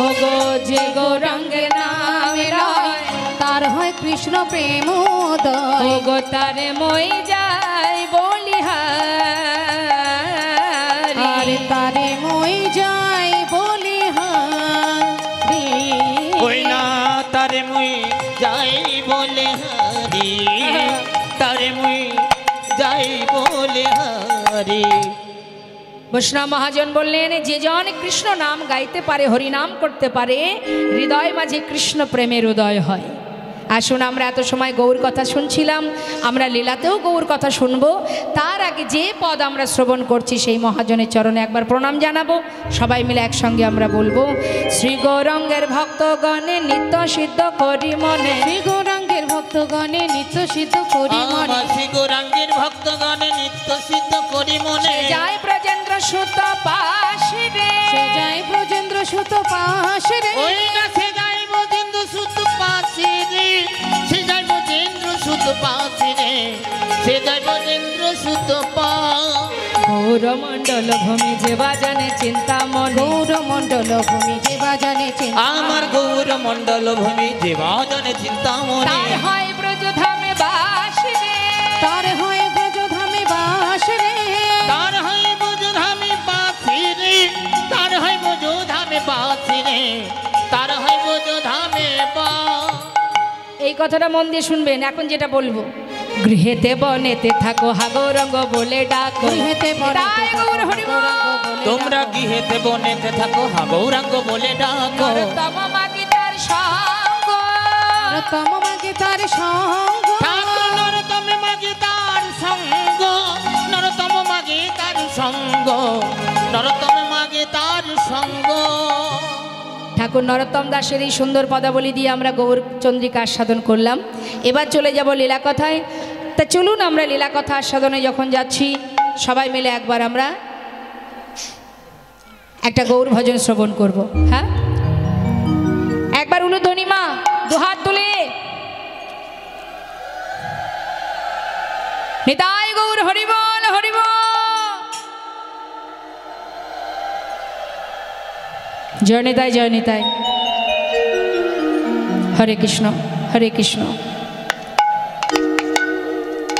Speaker 1: ওগো যে গৌরঙ্গের নামে লয়
Speaker 3: তার হয় কৃষ্ণ প্রেমোদয়।
Speaker 1: ওগো তারে মই যাই বলিহারি।
Speaker 3: আর তারে মই যাই বলি হারি।
Speaker 2: ওই না তারে মুই যাই বলে হারি, তারে মুই যাই বলে হারি।
Speaker 1: বৈষ্ণব মহাজন বললেন যে জন কৃষ্ণ নাম গাইতে পারে, হরি নাম করতে পারে, হৃদয় মাঝে কৃষ্ণ প্রেমের উদয় হয়। আসুন আমরা এত সময় গৌর কথা শুনছিলাম, আমরা লীলাতেও গৌর কথা শুনবো। তার আগে যে পদ আমরা শ্রবণ করছি সেই মহাজনের চরণে একবার প্রণাম জানাবো। সবাই মিলে একসঙ্গে আমরা বলবো, শ্রী গৌরঙ্গের ভক্তগণে নিত্য সিদ্ধ করি মনে।
Speaker 3: শ্রী গৌরাঙ্গের ভক্তগণে নিত্য সিদ্ধ করি মনে।
Speaker 2: আমার শ্রী গৌরাঙ্গের ভক্তগণে নিত্য সিদ্ধ করি মনে।
Speaker 1: জয় ব্রজেন্দ্র সুত পাশে রে,
Speaker 3: সে যায় ব্রজেন্দ্র সুত পাশে রে।
Speaker 2: ওই না সে যাই ব্রজেন্দ্র সুত পাশে রে, সে যাই ব্রজেন্দ্র সুত পাশে রে, সে যাই ব্রজেন্দ্র সুত পা।
Speaker 1: গৌরমণ্ডল ভূমি যে বাজানে চিন্তা মনে।
Speaker 3: গৌরমণ্ডল ভূমি যে বাজানে চিন্তা।
Speaker 2: আমার গৌর মণ্ডল ভূমি যে বাজনে চিন্তা মনে।
Speaker 1: তার হয় ব্রজধামে বাস রে,
Speaker 3: তার হয় ব্রজধামে বাস রে।
Speaker 2: তার হয় ব্রজধামে বাসি রে, তার হয় ব্রজধামে বাসি রে, তার হয় ব্রজধামে বা।
Speaker 1: এই কথাটা মন দিয়ে শুনবেন। এখন যেটা বলবো, গৃহেতে বনেতে থাকো হা গৌরঙ্গ বলে ডাকো।
Speaker 3: গৃহেতে বনেতে
Speaker 1: তাই গৌর
Speaker 3: থাকো
Speaker 1: হরি
Speaker 3: গৌরাঙ্গ
Speaker 1: বল।
Speaker 3: বলে
Speaker 2: তোমরা গৃহেতে বনেতে থাকো হা গৌরাঙ্গ বলে ডাকো।
Speaker 1: নরোত্তম মাগি তার সঙ্গ,
Speaker 3: নরোত্তম মাগে তার সঙ্গ।
Speaker 2: ঠাকুর নরোত্তম মাগে তার সঙ্গ, নরোত্তম মাগে তার সঙ্গ, নরোত্তম মাগে তার সঙ্গ।
Speaker 1: ঠাকুর নরোত্তম দাসের এই সুন্দর পদাবলী দিয়ে আমরা গৌর চন্দ্রিকা আস্বাদন করলাম। এবার চলে যাব লীলা কথায়। তা চলুন আমরা লীলা কথা আস্বাদনে যখন যাচ্ছি, সবাই মিলে একবার আমরা একটা গৌর ভজন শ্রবণ করব। হ্যাঁ, একবার উলুধ্বনি মা দুহাত তুলে নিতাই গৌর হরিবল হরিবল। জয় নিতাই জয় নিতাই। হরে কৃষ্ণ হরে কৃষ্ণ।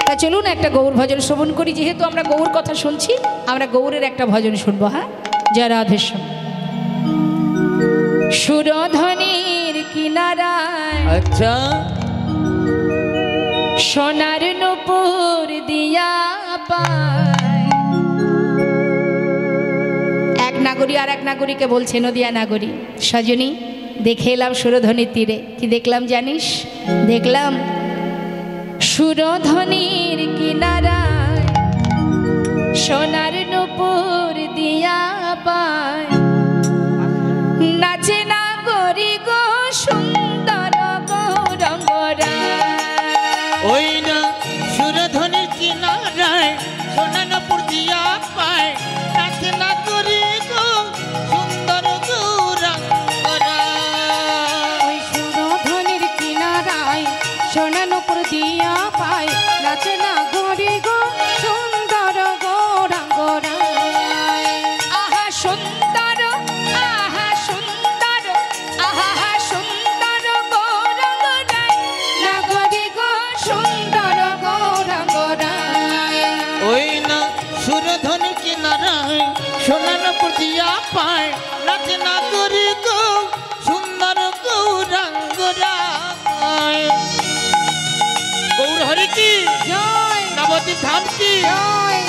Speaker 1: তা চলুন একটা গৌর ভজন শ্রবণ করি। যেহেতু আমরা গৌর কথা শুনছি, আমরা গৌরের একটা ভজন শুনবো। হ্যাঁ, জয় রাধেশ্যাম। সুরধ্বনির কিনারায়
Speaker 2: আচ্ছা
Speaker 1: সোনার নূপুর দিয়া পায়। এক নাগরী আর এক নাগরীকে বলছে, নদিয়া নাগরী, সজনী দেখে এলাম সুরধ্বনির তীরে। কি দেখলাম জানিস? দেখলাম সুরধ্বনির কিনারায় সোনার নূপুর দিয়া পায়। নাচে নাগরী গো সুন্দর গৌরঙ্গরা।
Speaker 2: ওই না সুরধ্বনির কিনারায় সোনানপুর দিয়া পায়। নাচে না করি গো সুন্দর গৌরাঙ্গরা।
Speaker 3: ওই সুরধ্বনির কিনারা দিয়া পায় নাচে না গরি গো সুন্দর গৌরাঙ্গ রায়।
Speaker 1: আহা সুন্দর, আহা সুন্দর, আহা সুন্দর গৌরাঙ্গ রায়,
Speaker 3: না গরি গো সুন্দর গৌরাঙ্গ রায়।
Speaker 2: ওই না সুরধন কিনারায় সোনার প্রতিয়া পায় নাচে না করি গো সুন্দর গৌরাঙ্গ রায়। গৌর হরি কি
Speaker 3: জয়
Speaker 2: নবদ্বীপ ধাম কি
Speaker 3: জয়।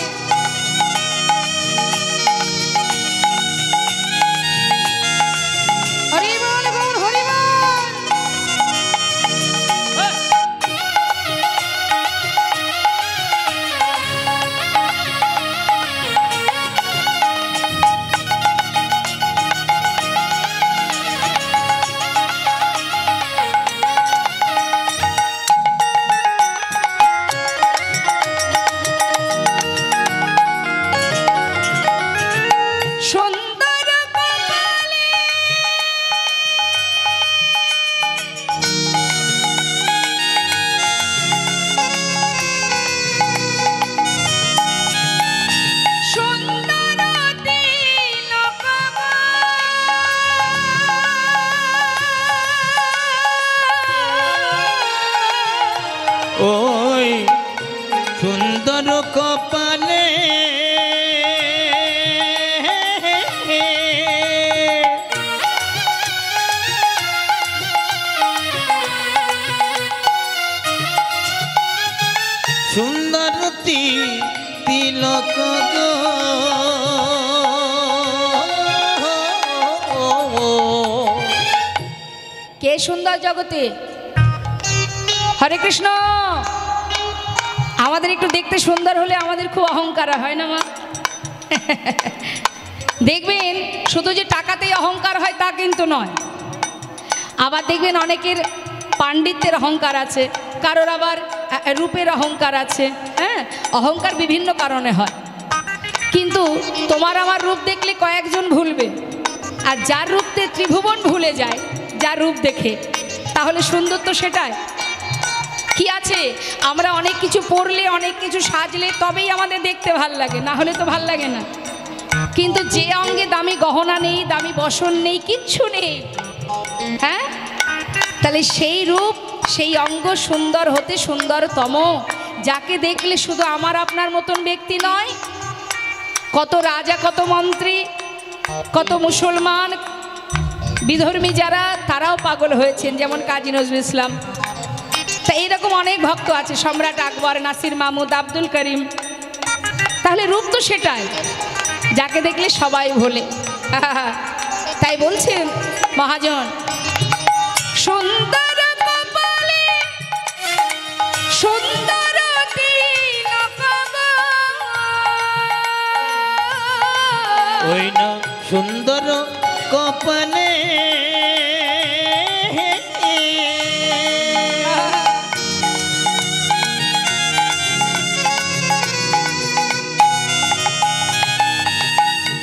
Speaker 3: হরি বল গৌর হরি বল।
Speaker 1: সুন্দর কপালে সুন্দর তিলক
Speaker 2: ওই সুন্দর কপালে সুন্দর তিলক গো
Speaker 1: কে সুন্দর জগতে? হরে কৃষ্ণ। আমাদের একটু দেখতে সুন্দর হলে আমাদের খুব অহংকার হয় না মা? দেখবেন শুধু যে টাকাতেই অহংকার হয় তা কিন্তু নয়। আবার দেখবেন অনেকের পাণ্ডিত্যের অহংকার আছে, কারোর আবার রূপের অহংকার আছে। হ্যাঁ, অহংকার বিভিন্ন কারণে হয়। কিন্তু তোমার আমার রূপ দেখলে কয়েকজন ভুলবে, আর যার রূপতে ত্রিভুবন ভুলে যায় যার রূপ দেখে, তাহলে সুন্দর তো সেটাই। কি আছে, আমরা অনেক কিছু পরলে অনেক কিছু সাজলে তবেই আমাদের দেখতে ভাল লাগে, না হলে তো ভাল লাগে না। কিন্তু যে অঙ্গে দামি গহনা নেই, দামি বসন নেই, কিচ্ছু নেই, হ্যাঁ, তাহলে সেই রূপ সেই অঙ্গ সুন্দর হতে সুন্দরতম, যাকে দেখলে শুধু আমার আপনার মতন ব্যক্তি নয়, কত রাজা, কত মন্ত্রী, কত মুসলমান বিধর্মী যারা, তারাও পাগল হয়েছেন, যেমন কাজী নজরুল ইসলাম। তা এইরকম অনেক ভক্ত আছে, সম্রাট আকবর, নাসির মাহমুদ, আব্দুল করিম। তাহলে রূপ তো সেটাই, যাকে দেখলে সবাই ভোলে। তাই বলছেন মহাজন, সুন্দর কপালে সুন্দর তিলক গো।
Speaker 2: ওই না সুন্দর কপালে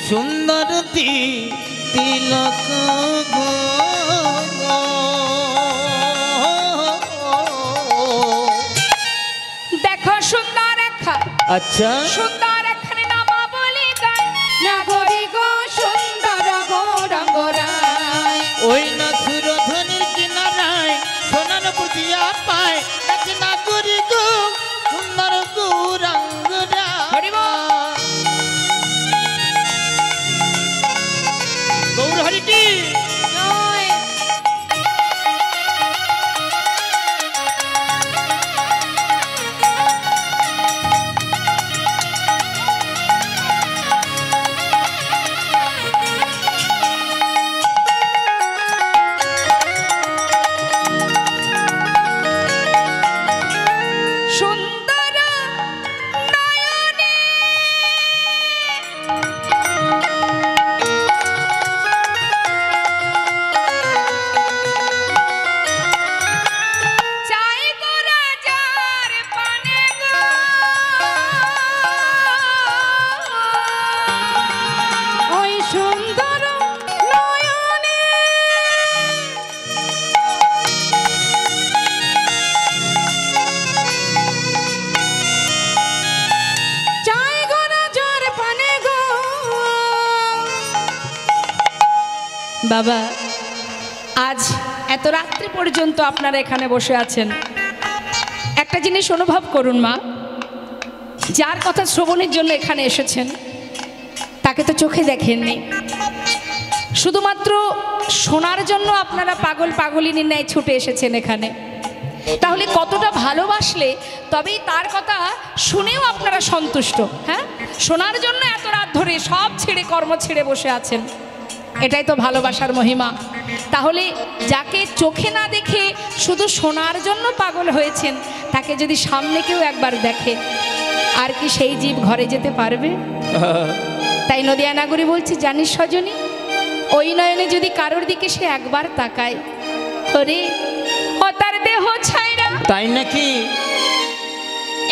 Speaker 2: সুন্দর তিলক গো।
Speaker 1: দেখো সুন্দর একখান,
Speaker 2: আচ্ছা
Speaker 1: সুন্দর একখানে নামা বলি গায়,
Speaker 3: না গরি গো সুন্দর গৌরাঙ্গ রায়।
Speaker 2: ওই না সুরধনির কিনারায় সোনার প্রতিয়া পায় নাচে না করি গো সুন্দর গৌরাঙ্গ
Speaker 1: হরি বল।
Speaker 2: গৌর হরি কি
Speaker 3: জয়
Speaker 1: বাবা, আজ এত রাত্রি পর্যন্ত আপনারা এখানে বসে আছেন, একটা জিনিস অনুভব করুন মা, যার কথা শ্রবণের জন্য এখানে এসেছেন তাকে তো চোখে দেখেননি, শুধুমাত্র শোনার জন্য আপনারা পাগল পাগলিনীর ন্যায় ছুটে এসেছেন এখানে। তাহলে কতটা ভালোবাসলে তবেই তার কথা শুনেও আপনারা সন্তুষ্ট। হ্যাঁ, শোনার জন্য এত রাত ধরে সব ছেড়ে কর্ম ছেড়ে বসে আছেন, এটাই তো ভালোবাসার মহিমা। তাহলে যাকে চোখে না দেখে শুধু শোনার জন্য পাগল হয়েছেন, তাকে যদি সামনে কেউ একবার দেখে, আর কি সেই জীব ঘরে যেতে পারবে? তাই নদিয়া নাগরী বলছি, জানিস সজনী, ওই নয়নে যদি কারোর দিকে সে একবার তাকায়, ওরে ও তার দেহ ছাইরা,
Speaker 2: তাই নাকি?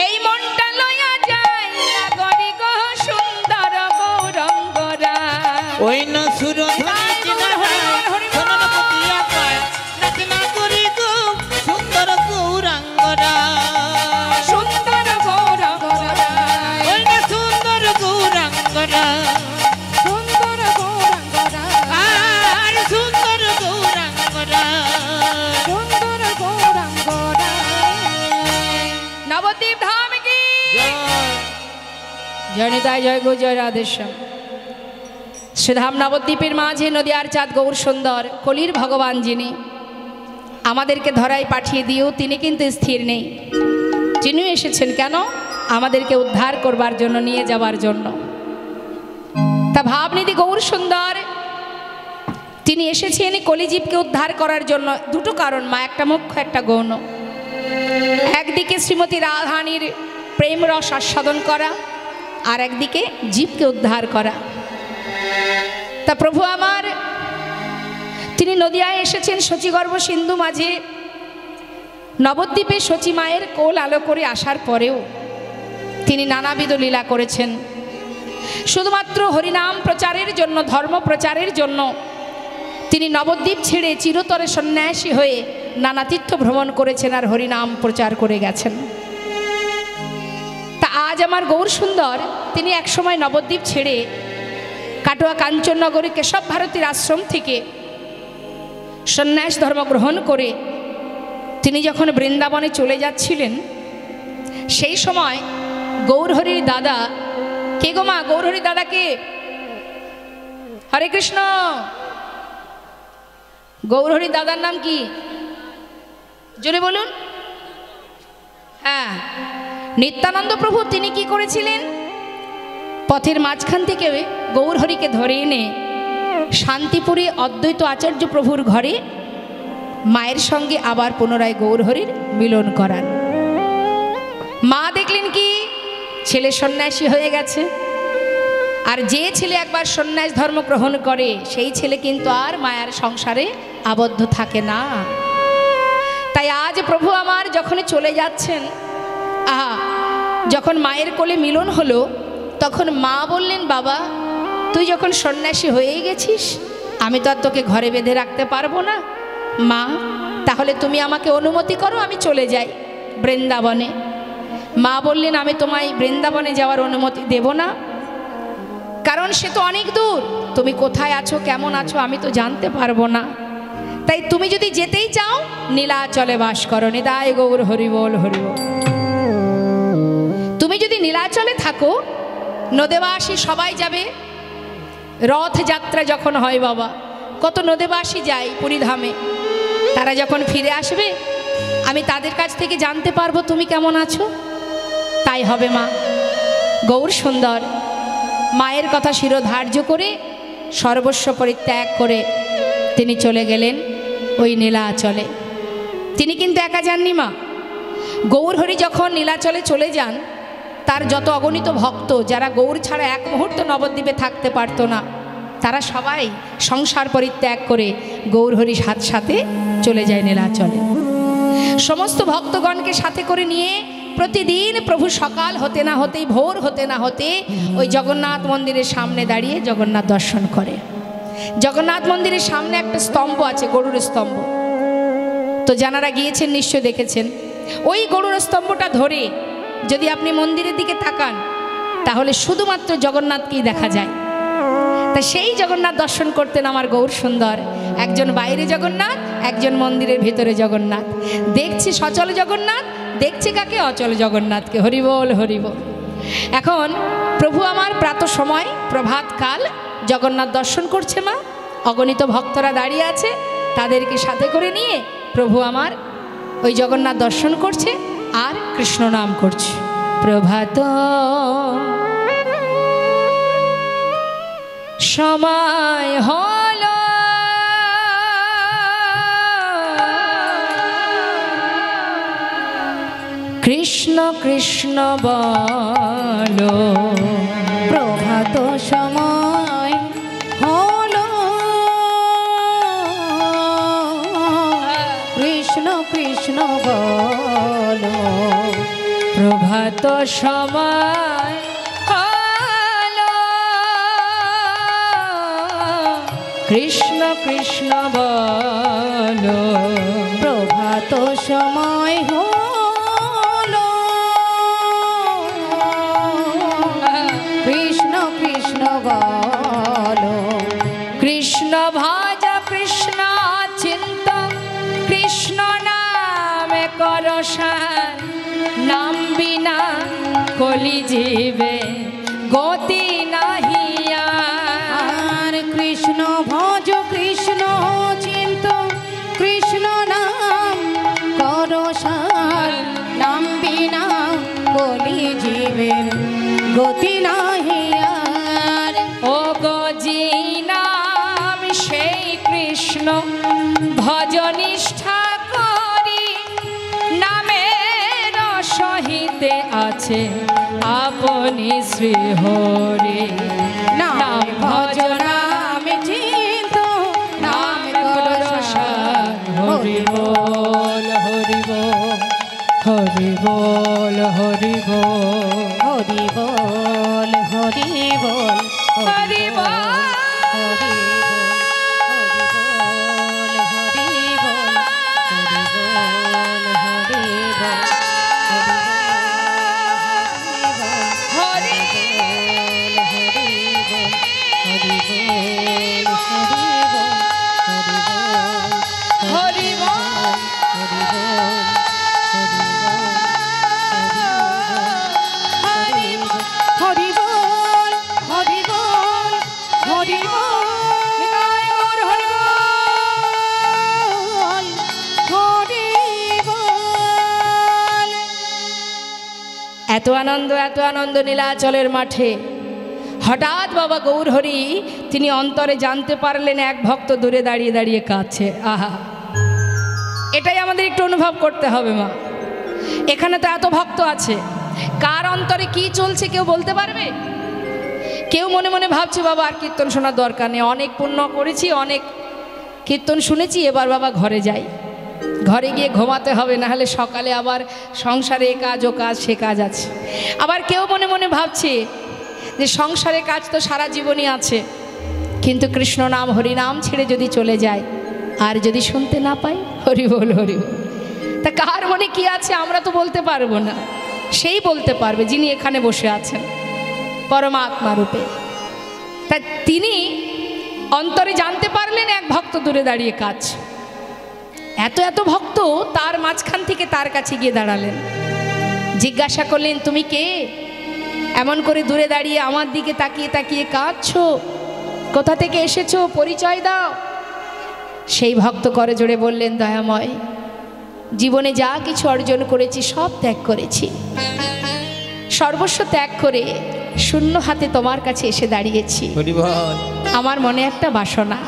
Speaker 1: এই মনটা লয়া যায় নাগরী গো সুন্দর গৌরঙ্গরা,
Speaker 2: ওই না সুরধনী সোনারপতিয়া পায় নাচনা করি গো সুন্দর গৌরাঙ্গরা,
Speaker 1: সুন্দর গৌরঙ্গরা,
Speaker 2: ওই না সুন্দর গৌরাঙ্গরা,
Speaker 3: সুন্দর গৌরাঙ্গরা,
Speaker 2: আর সুন্দর গৌরাঙ্গরা,
Speaker 3: সুন্দর গৌরাঙ্গরা।
Speaker 1: নবদ্বীপ ধাম কি
Speaker 2: জয়।
Speaker 1: জয় নিতাই, জয় গো, জয় রাধেশ্যাম। শ্রীধাম নবদ্বীপের মাঝে নদিয়ার চাঁদ গৌর সুন্দর কলির ভগবান, যিনি আমাদেরকে ধরায় পাঠিয়ে দিয়েও তিনি কিন্তু স্থির নেই, তিনি এসেছেন কেন? আমাদেরকে উদ্ধার করবার জন্য, নিয়ে যাবার জন্য। তা ভাবনিধি গৌর সুন্দর তিনি এসেছেন কলিজীবকে উদ্ধার করার জন্য। দুটো কারণ মা, একটা মুখ্য একটা গৌণ। একদিকে শ্রীমতী রাধারানীর প্রেম রস আস্বাদন করা, আর একদিকে জীবকে উদ্ধার করা। তা প্রভু আমার তিনি নদিয়ায় এসেছেন শচীগর্ভ সিন্ধু মাঝে, নবদ্বীপে শচী মায়ের কোল আলো করে আসার পরেও তিনি নানাবিধ লীলা করেছেন। শুধুমাত্র হরিনাম প্রচারের জন্য, ধর্ম প্রচারের জন্য তিনি নবদ্বীপ ছেড়ে চিরতরে সন্ন্যাসী হয়ে নানা তীর্থ ভ্রমণ করেছেন আর হরিনাম প্রচার করে গেছেন। তা আজ আমার গৌর সুন্দর তিনি একসময় নবদ্বীপ ছেড়ে কাটোয়া কাঞ্চননগরে কেশব ভারতীর আশ্রম থেকে সন্ন্যাস ধর্ম গ্রহণ করে তিনি যখন বৃন্দাবনে চলে যাচ্ছিলেন, সেই সময় গৌরহরির দাদা, কে গো মা? গৌরহরির দাদা কে? হরে কৃষ্ণ। গৌরহরির দাদার নাম কি? জোরে বলুন। হ্যাঁ, নিত্যানন্দ প্রভু তিনি কি করেছিলেন? পথের মাঝখান থেকে গৌরহরিকে ধরে এনে শান্তিপুরে অদ্বৈত আচার্য প্রভুর ঘরে মায়ের সঙ্গে আবার পুনরায় গৌরহরির মিলন করান। মা দেখলেন কি ছেলে সন্ন্যাসী হয়ে গেছে, আর যে ছেলে একবার সন্ন্যাস ধর্ম গ্রহণ করে সেই ছেলে কিন্তু আর মায়ের সংসারে আবদ্ধ থাকে না। তাই আজ প্রভু আমার যখনই চলে যাচ্ছেন, যখন মায়ের কোলে মিলন হলো, তখন মা বললেন, বাবা তুই যখন সন্ন্যাসী হয়েই গেছিস, আমি তো আর তোকে ঘরে বেঁধে রাখতে পারবো না মা, তাহলে তুমি আমাকে অনুমতি করো, আমি চলে যাই বৃন্দাবনে। মা বললেন, আমি তোমায় বৃন্দাবনে যাওয়ার অনুমতি দেব না, কারণ সে তো অনেক দূর, তুমি কোথায় আছো, কেমন আছো আমি তো জানতে পারবো না। তাই তুমি যদি যেতেই চাও নীলাচলে বাস করো। নিতাই গৌর হরিবোল হরিবোল। তুমি যদি নীলাচলে থাকো, নদেবাসী সবাই যাবে। রথযাত্রা যখন হয় বাবা, কত নদেবাসী যায় পুরীধামে, তারা যখন ফিরে আসবে আমি তাদের কাছ থেকে জানতে পারবো তুমি কেমন আছো। তাই হবে মা। গৌর সুন্দর মায়ের কথা শিরোধার্য করে সর্বস্ব পরিত্যাগ করে তিনি চলে গেলেন ওই নীলাচলে। তিনি কিন্তু একা যাননি মা। গৌরহরি যখন নীলাচলে চলে যান, তার যত অগণিত ভক্ত যারা গৌর ছাড়া এক মুহূর্ত নবদ্বীপে থাকতে পারতো না, তারা সবাই সংসার পরিত্যাগ করে গৌরহরির সাথে চলে যায় নীলাচলে। সমস্ত ভক্তগণকে সাথে করে নিয়ে প্রতিদিন প্রভু সকাল হতে না হতেই, ভোর হতে না হতে ওই জগন্নাথ মন্দিরের সামনে দাঁড়িয়ে জগন্নাথ দর্শন করে। জগন্নাথ মন্দিরের সামনে একটা স্তম্ভ আছে, গরুর স্তম্ভ, তো যারা গিয়েছেন নিশ্চয় দেখেছেন। ওই গরুর স্তম্ভটা ধরে যদি আপনি মন্দিরের দিকে তাকান, তাহলে শুধুমাত্র জগন্নাথকেই দেখা যায়। তা সেই জগন্নাথ দর্শন করতেন আমার গৌর সুন্দর। একজন বাইরে জগন্নাথ, একজন মন্দিরের ভিতরে জগন্নাথ। দেখছি সচল জগন্নাথ, দেখছি কাকে? অচল জগন্নাথকে। হরিবোল হরিবোল। এখন প্রভু আমার প্রাতঃ সময় প্রভাতকাল জগন্নাথ দর্শন করছে মা, অগণিত ভক্তরা দাঁড়িয়ে আছে, তাদেরকে সাথে করে নিয়ে প্রভু আমার ওই জগন্নাথ দর্শন করছে আর কৃষ্ণ নাম করছে। প্রভাত সময় হলো, কৃষ্ণ কৃষ্ণ বলো।
Speaker 3: প্রভাত সময় হলো, কৃষ্ণ কৃষ্ণ বলো।
Speaker 1: প্রভাত সময় হলো, কৃষ্ণ কৃষ্ণ বলো।
Speaker 3: প্রভাত সময় হলো, কৃষ্ণ কৃষ্ণ বলো।
Speaker 1: কৃষ্ণ ভজ কৃষ্ণ চিন্ত, কৃষ্ণ নামে করসান। নাম বিনা কলি জীবে গতি নাহিয়া।
Speaker 3: আর কৃষ্ণ ভজ কৃষ্ণ চিন্ত, কৃষ্ণ নাম করো সার। নাম বিনা কলি জীবের গতি নাহি আর।
Speaker 1: ও গজি নাম সেই কৃষ্ণ ভজ নিষ্ঠা করি। নামের সহিতে আছে আপনি শ্রী হরি।
Speaker 3: নাম ভজ নাম চিন্ত, নাম করো সার।
Speaker 1: হরি বল হরি বল হরি বল হরি বল
Speaker 3: হরি বল হরি বল
Speaker 1: হরি বল। এত আনন্দ নীলাচলের মাঠে। হঠাৎ বাবা গৌরহরি তিনি অন্তরে জানতে পারলেন এক ভক্ত দূরে দাঁড়িয়ে দাঁড়িয়ে কাঁদছে। আহা, এটাই আমাদের একটু অনুভব করতে হবে মা। এখানে তো এত ভক্ত আছে, কার অন্তরে কি চলছে কেউ বলতে পারবে? কেউ মনে মনে ভাবছে বাবা আর কীর্তন শোনার দরকার নেই, অনেক পুণ্য করেছি, অনেক কীর্তন শুনেছি, এবার বাবা ঘরে যাই, ঘরে গিয়ে ঘুমাতে হবে, না হলে সকালে আবার সংসারে এ কাজ ও কাজ সে কাজ আছে। আবার কেউ মনে মনে ভাবছে যে সংসারে কাজ তো সারা জীবনই আছে, কিন্তু কৃষ্ণ নাম হরি নাম ছেড়ে যদি চলে যায় আর যদি শুনতে না পাই, হরি বল হরি বল। তা কার মনে কি আছে আমরা তো বলতে পারবো না, সেই বলতে পারবে যিনি এখানে বসে আছেন পরমাত্মা রূপে। তা তিনি অন্তরে জানতে পারলেন এক ভক্ত দূরে দাঁড়িয়ে কাজ। এত ভক্ত তার মাঝখান থেকে তার কাছে গিয়ে দাঁড়ালেন, জিজ্ঞাসা করলেন তুমি কে? এমন করে দূরে দাঁড়িয়ে আমার দিকে তাকিয়ে তাকিয়ে কাঁদছো, কোথা থেকে এসেছো, পরিচয় দাও। সেই ভক্ত করে জোরে বললেন দয়াময়, জীবনে যা কিছু অর্জন করেছি সব ত্যাগ করেছি, সর্বস্ব ত্যাগ করে শূন্য হাতে তোমার কাছে এসে দাঁড়িয়েছি। আমার মনে একটা বাসনা,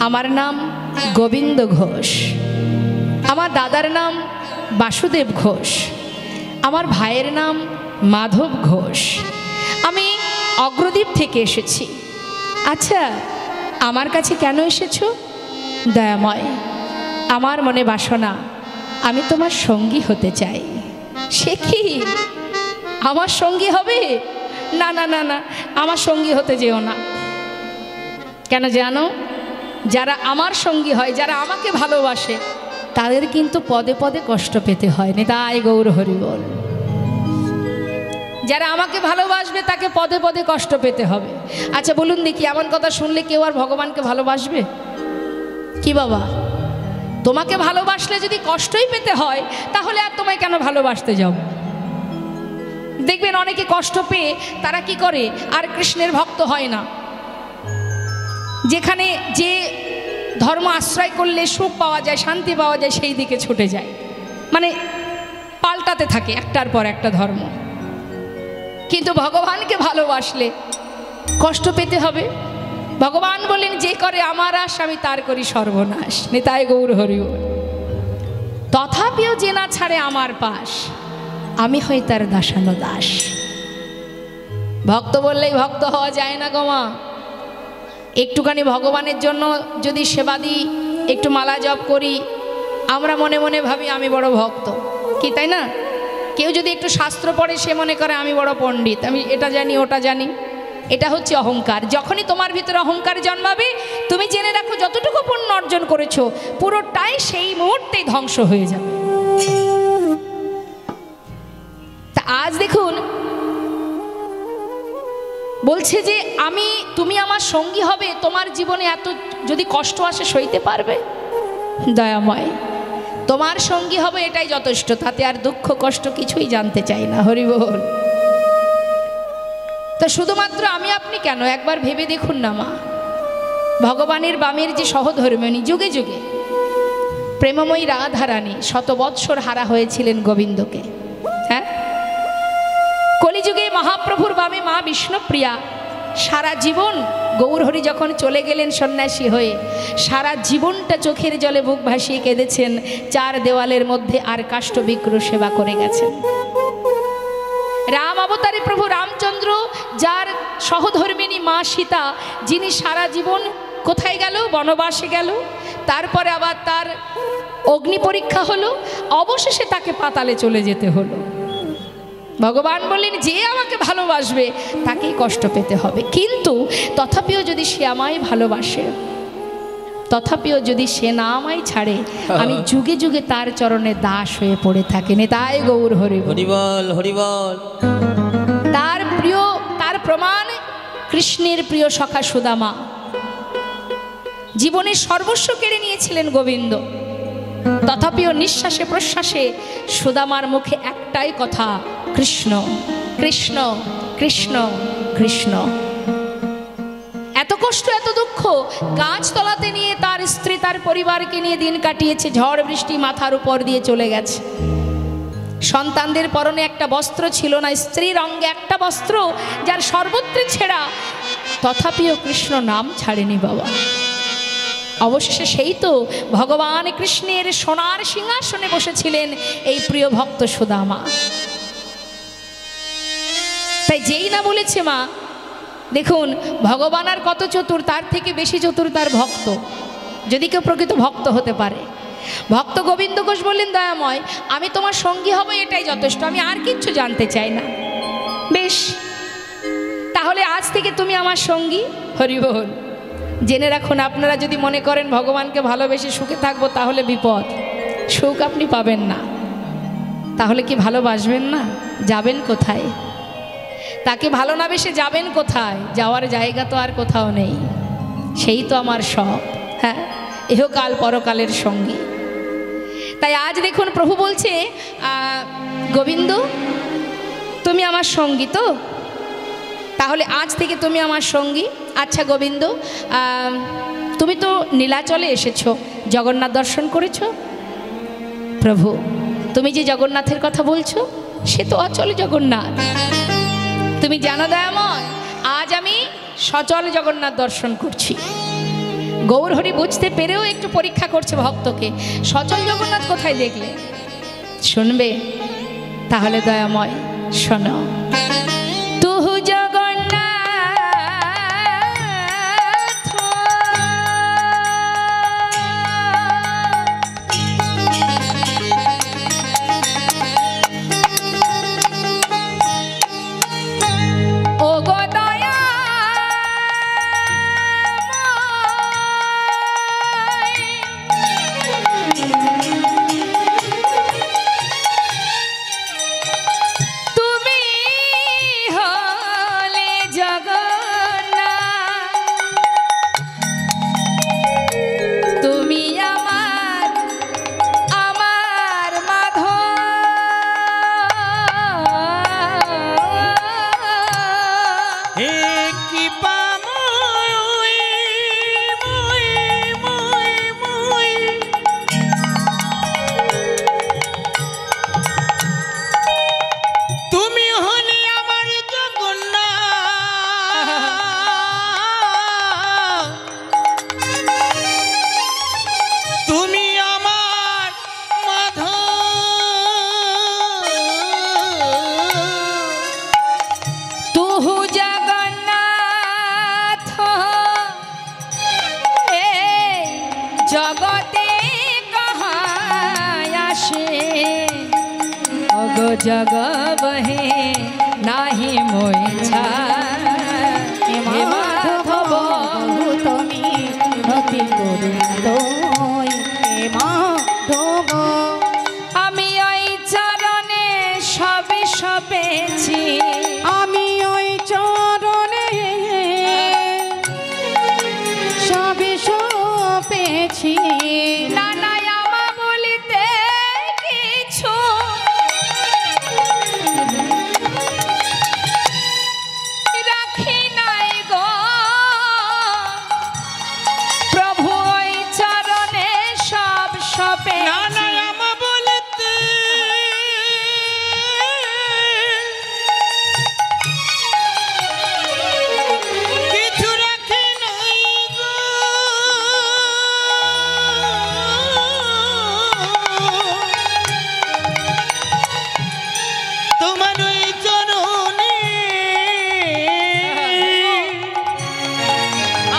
Speaker 1: আমার নাম গোবিন্দ ঘোষ, আমার দাদার নাম বাসুদেব ঘোষ, আমার ভাইয়ের নাম মাধব ঘোষ, আমি অগ্রদ্বীপ থেকে এসেছি। আচ্ছা আমার কাছে কেন এসেছো? দয়াময়, আমার মনে বাসনা আমি তোমার সঙ্গী হতে চাই। সে কি আমার সঙ্গী হবে? না না না না, আমার সঙ্গী হতে যেও না। কেন জানো, যারা আমার সঙ্গী হয়, যারা আমাকে ভালোবাসে, তাদের কিন্তু পদে পদে কষ্ট পেতে হয়। নিতাই গৌর হরি বল। যারা আমাকে ভালোবাসবে তাকে পদে পদে কষ্ট পেতে হবে। আচ্ছা বলুন দেখি, এমন কথা শুনলে কেউ আর ভগবানকে ভালোবাসবে কি বাবা? তোমাকে ভালোবাসলে যদি কষ্টই পেতে হয় তাহলে আর তোমায় কেন ভালোবাসতে যাও? দেখবেন অনেকে কষ্ট পেয়ে তারা কি করে, আর কৃষ্ণের ভক্ত হয় না। যেখানে যে ধর্ম আশ্রয় করলে সুখ পাওয়া যায়, শান্তি পাওয়া যায়, সেই দিকে ছুটে যায়, মানে পাল্টাতে থাকে একটার পর একটা ধর্ম। কিন্তু ভগবানকে ভালোবাসলে কষ্ট পেতে হবে। ভগবান বলেন, যে করে আমার আশ আমি তার করি সর্বনাশ, নিতাই গৌর হরি বল। তথাপিও যে না ছাড়ে আমার পাশ, আমি হই তার দাসানো দাস। ভক্ত বললেই ভক্ত হওয়া যায় না গো মা। একটুখানি ভগবানের জন্য যদি সেবা দিই, একটু মালা জপ করি, আমরা মনে মনে ভাবি আমি বড় ভক্ত, কি তাই না? কেউ যদি একটু শাস্ত্র পড়ে সে মনে করে আমি বড় পণ্ডিত, আমি এটা জানি ওটা জানি। এটা হচ্ছে অহংকার। যখনই তোমার ভিতরে অহংকার জন্মাবে, তুমি জেনে রাখো যতটুকু পুণ্য অর্জন করেছো পুরোটাই সেই মুহূর্তেই ধ্বংস হয়ে যাবে। তা আজ দেখুন বলছে যে তুমি আমার সঙ্গী হবে, তোমার জীবনে এত যদি কষ্ট আসে সইতে পারবে? দয়াময়, তোমার সঙ্গী হবে এটাই যথেষ্ট, তাতে আর দুঃখ কষ্ট কিছুই জানতে চাই না। হরি বল। তো শুধুমাত্র আমি আপনি কেন, একবার ভেবে দেখুন না মা, ভগবানের বামের যে সহধর্মিণী, যুগে যুগে প্রেমময়ী রাধারানী শত বৎসর হারা হয়েছিলেন গোবিন্দকে। হ্যাঁ, কলিযুগে মহাপ্রভুর বামে মা বিষ্ণুপ্রিয়া সারা জীবন, গৌরহরি যখন চলে গেলেন সন্ন্যাসী হয়ে, সারা জীবনটা চোখের জলে বুক ভাসিয়ে কেঁদেছেন, চার দেওয়ালের মধ্যে আর কাষ্ঠবিগ্রহ সেবা করে গেছেন। রাম অবতারে প্রভু রামচন্দ্র, যার সহধর্মিণী মা সীতা, যিনি সারা জীবন কোথায় গেল? বনবাসে গেল। তারপরে আবার তার অগ্নি পরীক্ষা হলো, অবশেষে তাকে পাতালে চলে যেতে হলো। ভগবান বললেন, যে আমাকে ভালোবাসবে তাকেই কষ্ট পেতে হবে, কিন্তু তথাপিও যদি সে আমায় ভালোবাসে, তথাপিও যদি সে না আমায় ছাড়ে, আমি যুগে যুগে তার চরণে দাস হয়ে পড়ে থাকি। নিতাই গৌর হরি
Speaker 2: হরিবল হরিবল।
Speaker 1: তার প্রমাণ কৃষ্ণের প্রিয় সখা সুদামা। জীবনের সর্বস্ব কেড়ে নিয়েছিলেন গোবিন্দ, তথাপিও নিঃশ্বাসে প্রশ্বাসে সুদামার মুখে একটাই কথা, কৃষ্ণ কৃষ্ণ কৃষ্ণ কৃষ্ণ। এত কষ্ট এত দুঃখ গাছতলাতে নিয়ে তার স্ত্রী তার পরিবারকে নিয়ে দিন কাটিয়েছে, ঝড় বৃষ্টি মাথার উপর দিয়ে চলে গেছে। সন্তানদের পরনে একটা বস্ত্র ছিল না, স্ত্রীর অঙ্গে একটা বস্ত্র যার সর্বত্র ছেঁড়া, তথাপিও কৃষ্ণ নাম ছাড়েনি বাবা। অবশেষে সেই তো ভগবান কৃষ্ণের সোনার সিংহাসনে বসেছিলেন এই প্রিয় ভক্ত সুদামা। তাই যেই না বলেছে মা, দেখুন ভগবান আর কত চতুর, তার থেকে বেশি চতুর তার ভক্ত, যদি কেউ প্রকৃত ভক্ত হতে পারে। ভক্ত গোবিন্দ ঘোষ বললেন, দয়াময় আমি তোমার সঙ্গী হব এটাই যথেষ্ট, আমি আর কিচ্ছু জানতে চাই না। বেশ, তাহলে আজ থেকে তুমি আমার সঙ্গী। হরি বল। জেনে রাখুন, আপনারা যদি মনে করেন ভগবানকে ভালোবেসে সুখে থাকবো, তাহলে বিপদ, সুখ আপনি পাবেন না। তাহলে কি ভালোবাসবেন না? যাবেন কোথায়? তাকে ভালো না বেসে যাবেন কোথায়? যাওয়ার জায়গা তো আর কোথাও নেই, সেই তো আমার সব। হ্যাঁ, ইহকাল পরকালের সঙ্গী। তাই আজ দেখুন প্রভু বলছে, গোবিন্দ তুমি আমার সঙ্গী তো, তাহলে আজ থেকে তুমি আমার সঙ্গী। আচ্ছা গোবিন্দ, তুমি তো নীলাচলে এসেছো, জগন্নাথ দর্শন করেছো? প্রভু, তুমি যে জগন্নাথের কথা বলছো সে তো অচল জগন্নাথ। তুমি জানো দয়াময়, আজ আমি সচল জগন্নাথ দর্শন করছি। গৌরহরি বুঝতে পেরেও একটু পরীক্ষা করছে ভক্তকে, সচল জগন্নাথ কোথায় দেখলে? শুনবে? তাহলে দয়াময় শোনো। তুহু জগন্নাথ ও গো দয়া, তুমি जगबहे नाही मोय छाय माधव
Speaker 3: তুমি নতি করুণ তোই হে মাধব
Speaker 1: আমি ওই চরণে সবে সপেছি
Speaker 3: আমি ওই চরণে সবে সপেছি
Speaker 1: নানা আমা বলিতে কিছু রাখি নাই গো প্রভু ওই চরণে সব সপে
Speaker 2: নানা আমা বলতে কিছু রাখি নাই গো তোমার ওই চরণে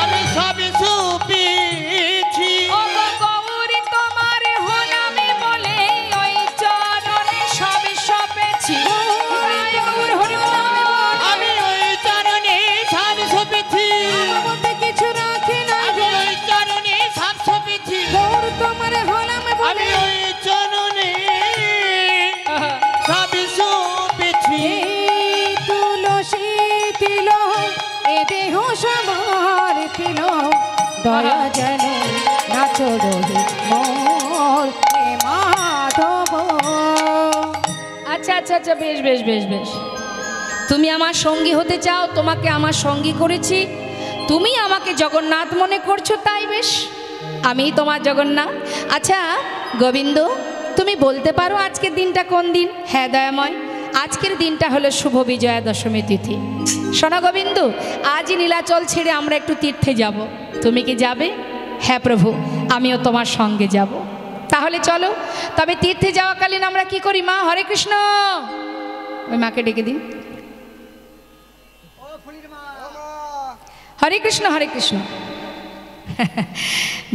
Speaker 2: আমি সবে সপেছি
Speaker 1: ও গো গৌরী তোমার হনামে বলে ওই চরণে সবে সপেছি গৌর হরি নামে বল
Speaker 2: আমি ওই চরণে সব সপেছি
Speaker 3: বলতে কিছু রাখি না
Speaker 2: আমি ওই চরণে সব সপেছি
Speaker 3: গৌর তোমার হলাম
Speaker 2: আমি
Speaker 3: বলে
Speaker 2: ওই চরণে সব সপেছি
Speaker 3: এই তুলসী তিল এ দেহ সবার তিল দয়া যেন নাচড়ি মোর হে মাধব
Speaker 1: আচ্ছা আচ্ছা আচ্ছা বেশ বেশ বেশ বেশ তুমি আমার সঙ্গী হতে চাও তোমাকে আমার সঙ্গী করেছি তুমি আমাকে জগন্নাথ মনে করছো তাই বেশ আমি তোমার জগন্নাথ আচ্ছা গোবিন্দ তুমি বলতে পারো আজকের দিনটা কোন দিন হ্যাঁ দয়াময় আজকের দিনটা হলো শুভ বিজয়া দশমী তিথি শোনো গোবিন্দ আজই নীলাচল ছেড়ে আমরা একটু তীর্থে যাব তুমি কি যাবে হ্যাঁ প্রভু আমিও তোমার সঙ্গে যাব তাহলে চলো তবে তীর্থে যাওয়াকালীন আমরা কি করি মা হরে কৃষ্ণ ওই মাকে ডেকে দিন হরে কৃষ্ণ হরে কৃষ্ণ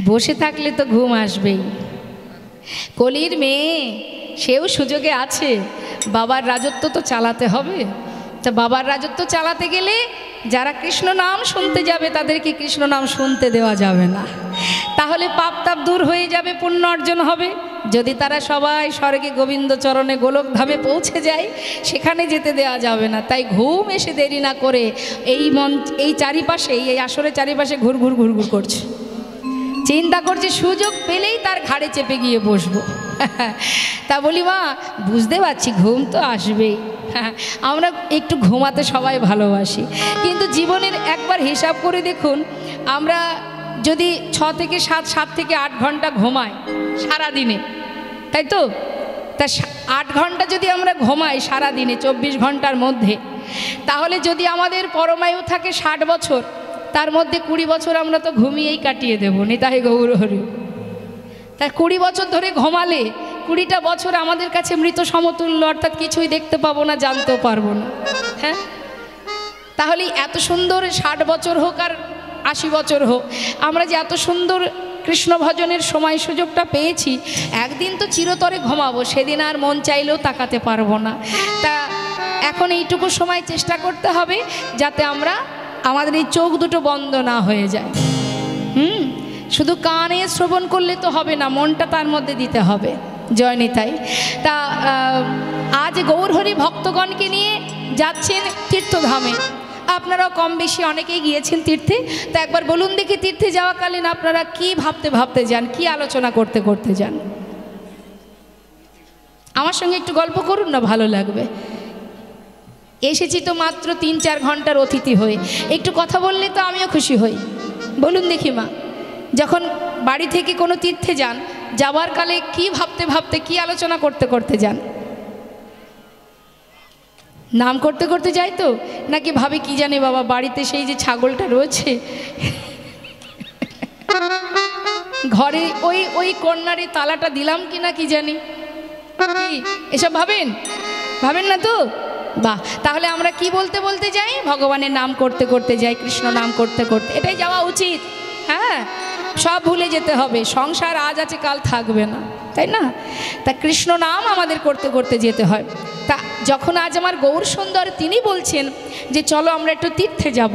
Speaker 1: বসে থাকলে তো ঘুম আসবেই কলির মেয়ে সেও সুযোগে আছে বাবার রাজত্ব তো চালাতে হবে তা বাবার রাজত্ব চালাতে গেলে যারা কৃষ্ণ নাম শুনতে যাবে তাদেরকে কৃষ্ণ নাম শুনতে দেওয়া যাবে না তাহলে পাপ তাপ দূর হয়ে যাবে পুণ্য অর্জন হবে যদি তারা সবাই স্বর্গে গোবিন্দ চরণে গোলকধামে পৌঁছে যায় সেখানে যেতে দেওয়া যাবে না তাই ঘুম এসে দেরি না করে এই চারিপাশে এই আসরের চারিপাশে ঘুরঘুর ঘুরঘুর করছে চিন্তা করছে সুযোগ পেলেই তার ঘাড়ে চেপে গিয়ে বসবো তা বলি মা বুঝতে পারছি ঘুম তো আসবেই আমরা একটু ঘুমাতে সবাই ভালোবাসি কিন্তু জীবনের একবার হিসাব করে দেখুন আমরা যদি 6 থেকে 7 থেকে 8 ঘন্টা ঘুমাই সারাদিনে তাই তো তা 8 ঘন্টা যদি আমরা ঘুমাই সারাদিনে 24 ঘন্টার মধ্যে তাহলে যদি আমাদের পরমায়ু থাকে 60 বছর তার মধ্যে 20 বছর আমরা তো ঘুমিয়েই কাটিয়ে দেবো নিতাই গৌর হরি তাই 20 বছর ধরে ঘুমালে 20টা বছর আমাদের কাছে মৃত সমতুল্য অর্থাৎ কিছুই দেখতে পাবো না জানতেও পারবো না হ্যাঁ তাহলে এত সুন্দর 60 বছর হোক আর 80 বছর হোক আমরা যে এত সুন্দর কৃষ্ণ ভজনের সময় সুযোগটা পেয়েছি একদিন তো চিরতরে ঘুমাবো সেদিন আর মন চাইলেও তাকাতে পারবো না তা এখন এইটুকু সময় চেষ্টা করতে হবে যাতে আমরা আমাদের এই চোখ দুটো বন্ধ না হয়ে যায় শুধু কানে শ্রবণ করলে তো হবে না মনটা তার মধ্যে দিতে হবে জয় নিতাই তা আজ গৌরহরি ভক্তগণকে নিয়ে যাচ্ছেন তীর্থধামে আপনারাও কম বেশি অনেকেই গিয়েছেন তীর্থে তা একবার বলুন দেখি তীর্থে যাওয়াকালীন আপনারা কি ভাবতে ভাবতে যান কি আলোচনা করতে করতে যান আমার সঙ্গে একটু গল্প করুন না ভালো লাগবে এসেছি তো মাত্র 3-4 ঘন্টার অতিথি হয়ে একটু কথা বললে তো আমিও খুশি হই বলুন দেখি মা যখন বাড়ি থেকে কোনো তীর্থে যান যাবার কালে কি ভাবতে ভাবতে কি আলোচনা করতে করতে যান নাম করতে করতে যাই তো নাকি ভাবে কি জানে বাবা বাড়িতে সেই যে ছাগলটা রয়েছে ঘরে ওই কর্নারে তালাটা দিলাম কি না কি জানি কি এসব ভাবেন না তো বাহ তাহলে আমরা কি বলতে বলতে যাই ভগবানের নাম করতে করতে যাই কৃষ্ণ নাম করতে করতে এটাই যাওয়া উচিত হ্যাঁ সব ভুলে যেতে হবে সংসার আজ আছে কাল থাকবে না তাই না তা কৃষ্ণ নাম আমাদের করতে করতে যেতে হয় তা যখন আজ আমার গৌর সুন্দর তিনি বলছেন যে চলো আমরা একটু তীর্থে যাব,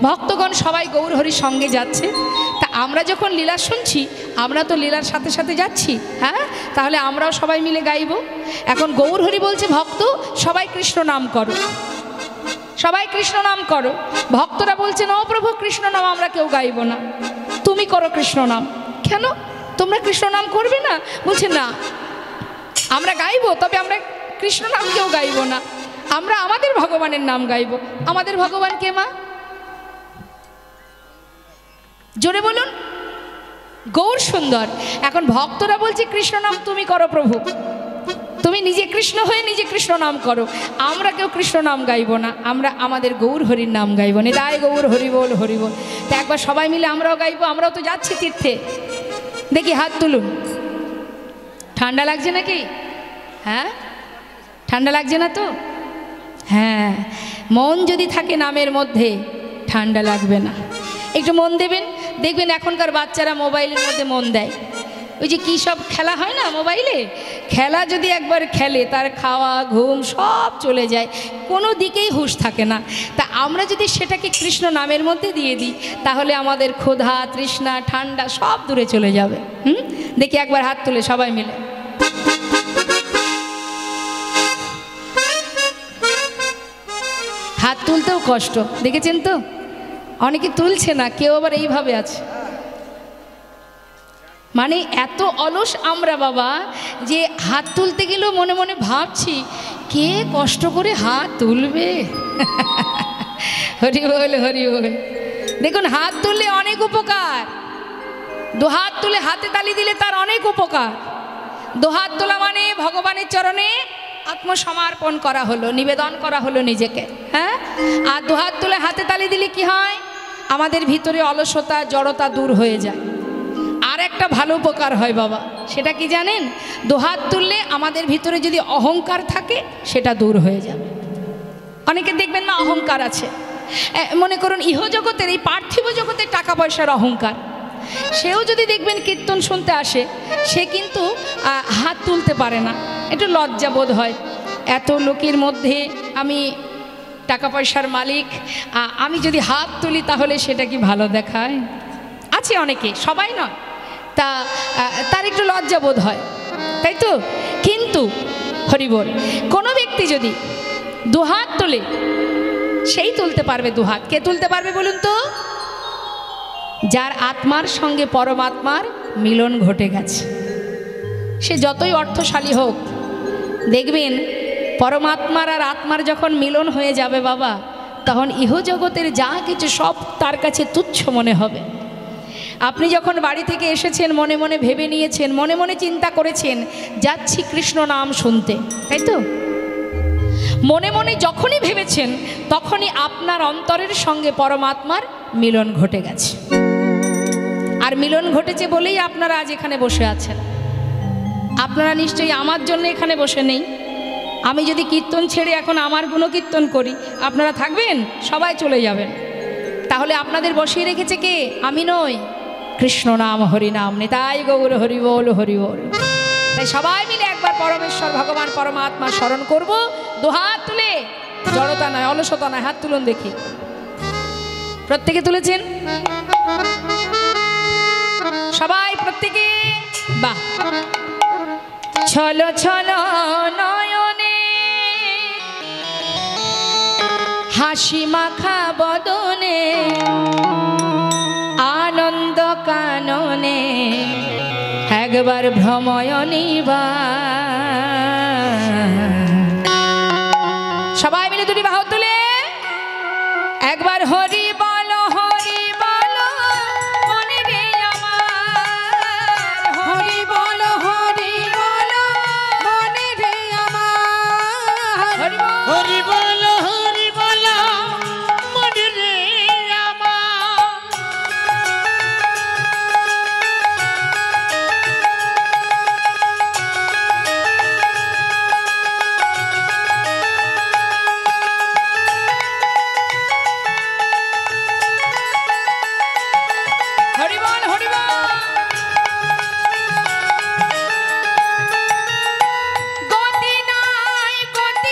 Speaker 1: ভক্তগণ সবাই গৌর হরির সঙ্গে যাচ্ছে, তা আমরা যখন লীলা শুনছি আমরা তো লীলার সাথে সাথে যাচ্ছি, হ্যাঁ, তাহলে আমরাও সবাই মিলে গাইব। এখন গৌর হরি বলছে ভক্ত সবাই কৃষ্ণ নাম করো, সবাই কৃষ্ণ নাম করো। ভক্তরা বলছেন ও প্রভু কৃষ্ণ নাম আমরা কেউ গাইব না, তুমি করো কৃষ্ণ নাম। কেন তোমরা কৃষ্ণ নাম করবে না? বলছে না আমরা গাইব, তবে আমরা কৃষ্ণ নাম কেউ গাইব না, আমরা আমাদের ভগবানের নাম গাইব। আমাদের ভগবান কে মা? জোরে বলুন। গৌর সুন্দর। এখন ভক্তরা বলছে কৃষ্ণ নাম তুমি করো প্রভু, তুমি নিজে কৃষ্ণ হয়ে নিজে কৃষ্ণ নাম করো, আমরা কেউ কৃষ্ণ নাম গাইব না, আমরা আমাদের গৌর হরির নাম গাইব। নিতাই গৌর হরি বল হরি বল। তা একবার সবাই মিলে আমরাও গাইবো, আমরাও তো যাচ্ছি তীর্থে। দেখি হাত তুলুন। ঠান্ডা লাগছে নাকি? হ্যাঁ ঠান্ডা লাগছে না তো? হ্যাঁ, মন যদি থাকে নামের মধ্যে ঠান্ডা লাগবে না। একটু মন দেবেন, দেখবেন এখনকার বাচ্চারা মোবাইলের মধ্যে মন দেয়। ওই যে কী সব খেলা হয় না মোবাইলে, খেলা যদি একবার খেলে তার খাওয়া ঘুম সব চলে যায়, কোনো দিকেই হুঁশ থাকে না। তা আমরা যদি সেটাকে কৃষ্ণ নামের মধ্যে দিয়ে দিই তাহলে আমাদের ক্ষুধা তৃষ্ণা ঠান্ডা সব দূরে চলে যাবে। দেখি একবার হাত তুলে সবাই মিলে। হাত তুলতেও কষ্ট, দেখেছেন তো? অনেকে তুলছে না, কেউ আবার এইভাবে আছে। মানে এত অলস আমরা বাবা যে হাত তুলতে গেলেও মনে মনে ভাবছি কে কষ্ট করে হাত তুলবে। হরি বল হরি বল। দেখুন হাত তুললে অনেক উপকার, দুহাত তুলে হাতে তালি দিলে তার অনেক উপকার। দুহাত তোলা মানে ভগবানের চরণে আত্মসমর্পণ করা হলো, নিবেদন করা হলো নিজেকে, হ্যাঁ। আর দুহাত তুলে হাতে তালি দিলে কি হয়? আমাদের ভিতরে অলসতা জড়তা দূর হয়ে যায়। আর একটা ভালো উপকার হয় বাবা, সেটা কি জানেন? দুহাত তুললে আমাদের ভিতরে যদি অহংকার থাকে সেটা দূর হয়ে যাবে। অনেকে দেখবেন না অহংকার আছে, মনে করুন ইহজগতের এই পার্থিব জগতের টাকা পয়সার অহংকার, সেও যদি দেখবেন কীর্তন শুনতে আসে সে কিন্তু হাত তুলতে পারে না, একটু লজ্জা বোধ হয়। এত লোকের মধ্যে আমি টাকা পয়সার মালিক, আমি যদি হাত তুলি তাহলে সেটা কি ভালো দেখায়? আছে অনেকে, সবাই নয়, তা তার একটু লজ্জা বোধ হয়, তাই তো? কিন্তু হরিবল, কোনো ব্যক্তি যদি দুহাত তোলে সেই তুলতে পারবে দুহাত। কে তুলতে পারবে বলুন তো? যার আত্মার সঙ্গে পরমাত্মার মিলন ঘটে গেছে। সে যতই অর্থশালী হোক, দেখবেন পরমাত্মার আর আত্মার যখন মিলন হয়ে যাবে বাবা, তখন ইহজগতের যা কিছু সব তার কাছে তুচ্ছ মনে হবে। আপনি যখন বাড়ি থেকে এসেছেন মনে মনে ভেবে নিয়েছেন, মনে মনে চিন্তা করেছেন যাচ্ছি কৃষ্ণ নাম শুনতে, তাই তো? মনে মনে যখনই ভেবেছেন তখনই আপনার অন্তরের সঙ্গে পরমাত্মার মিলন ঘটে গেছে। আর মিলন ঘটেছে বলেই আপনারা আজ এখানে বসে আছেন। আপনারা নিশ্চয়ই আমার জন্য এখানে বসে নেই। আমি যদি কীর্তন ছেড়ে এখন আমার গুণকীর্তন করি, আপনারা থাকবেন? সবাই চলে যাবেন। তাহলে আপনাদের বসিয়ে রেখেছে কে? আমি নই, কৃষ্ণ নাম হরি নাম। নিতাই গৌর হরি বল হরি বল। তাই সবাই মিলে একবার পরমেশ্বর ভগবান পরমাত্মা স্মরণ করব, দুহাত তুলে, জড়তা নয় অলসতা নয়। হাত তুলুন দেখি, প্রত্যেকে তুলেছেন? সবাই প্রত্যেকে, বাহ। ছলো ছলো নয়নে হাসি মাখা বদনে আনন্দ কাননে একবার ভ্রময়নী বা। সবাই মিলে দুটি বাহু তুলে একবার হরি বলো হরি বলো মনে রে আমার, হরি বলো হরি বলো মনে রে আমার, হরি
Speaker 2: বলো হরি বলো মনে রে আমার।
Speaker 1: হরি বল হরি বল। গতি নাই গতি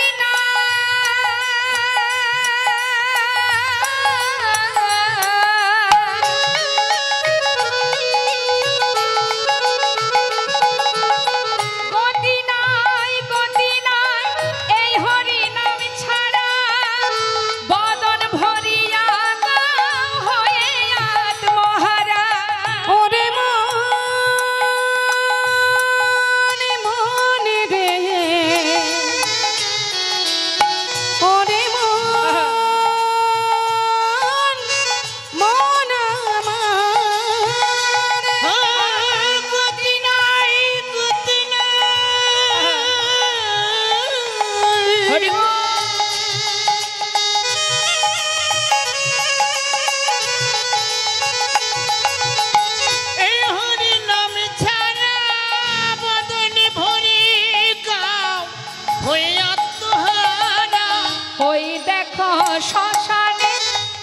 Speaker 1: শ্মশানে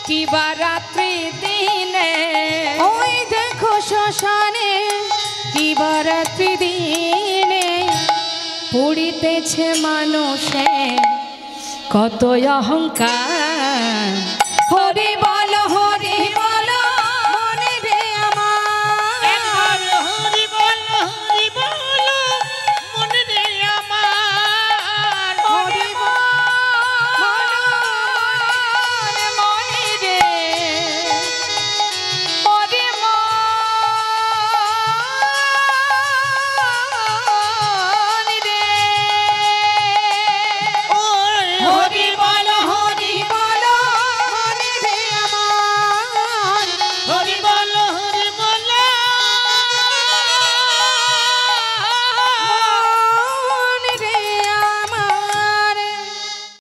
Speaker 1: কিবা রাত্রি দিনে,
Speaker 3: ওই দেখো শ্মশানে কিবা রাত্রি দিনে
Speaker 1: পুড়িতেছে মানুষে কত অহংকার।
Speaker 3: হরি বল মনে রে আমার।
Speaker 2: একবার হরি বল মনে রে আমার।
Speaker 3: হরি বল মনে রে,
Speaker 1: হরি
Speaker 3: মনে রে।
Speaker 2: ওই হরি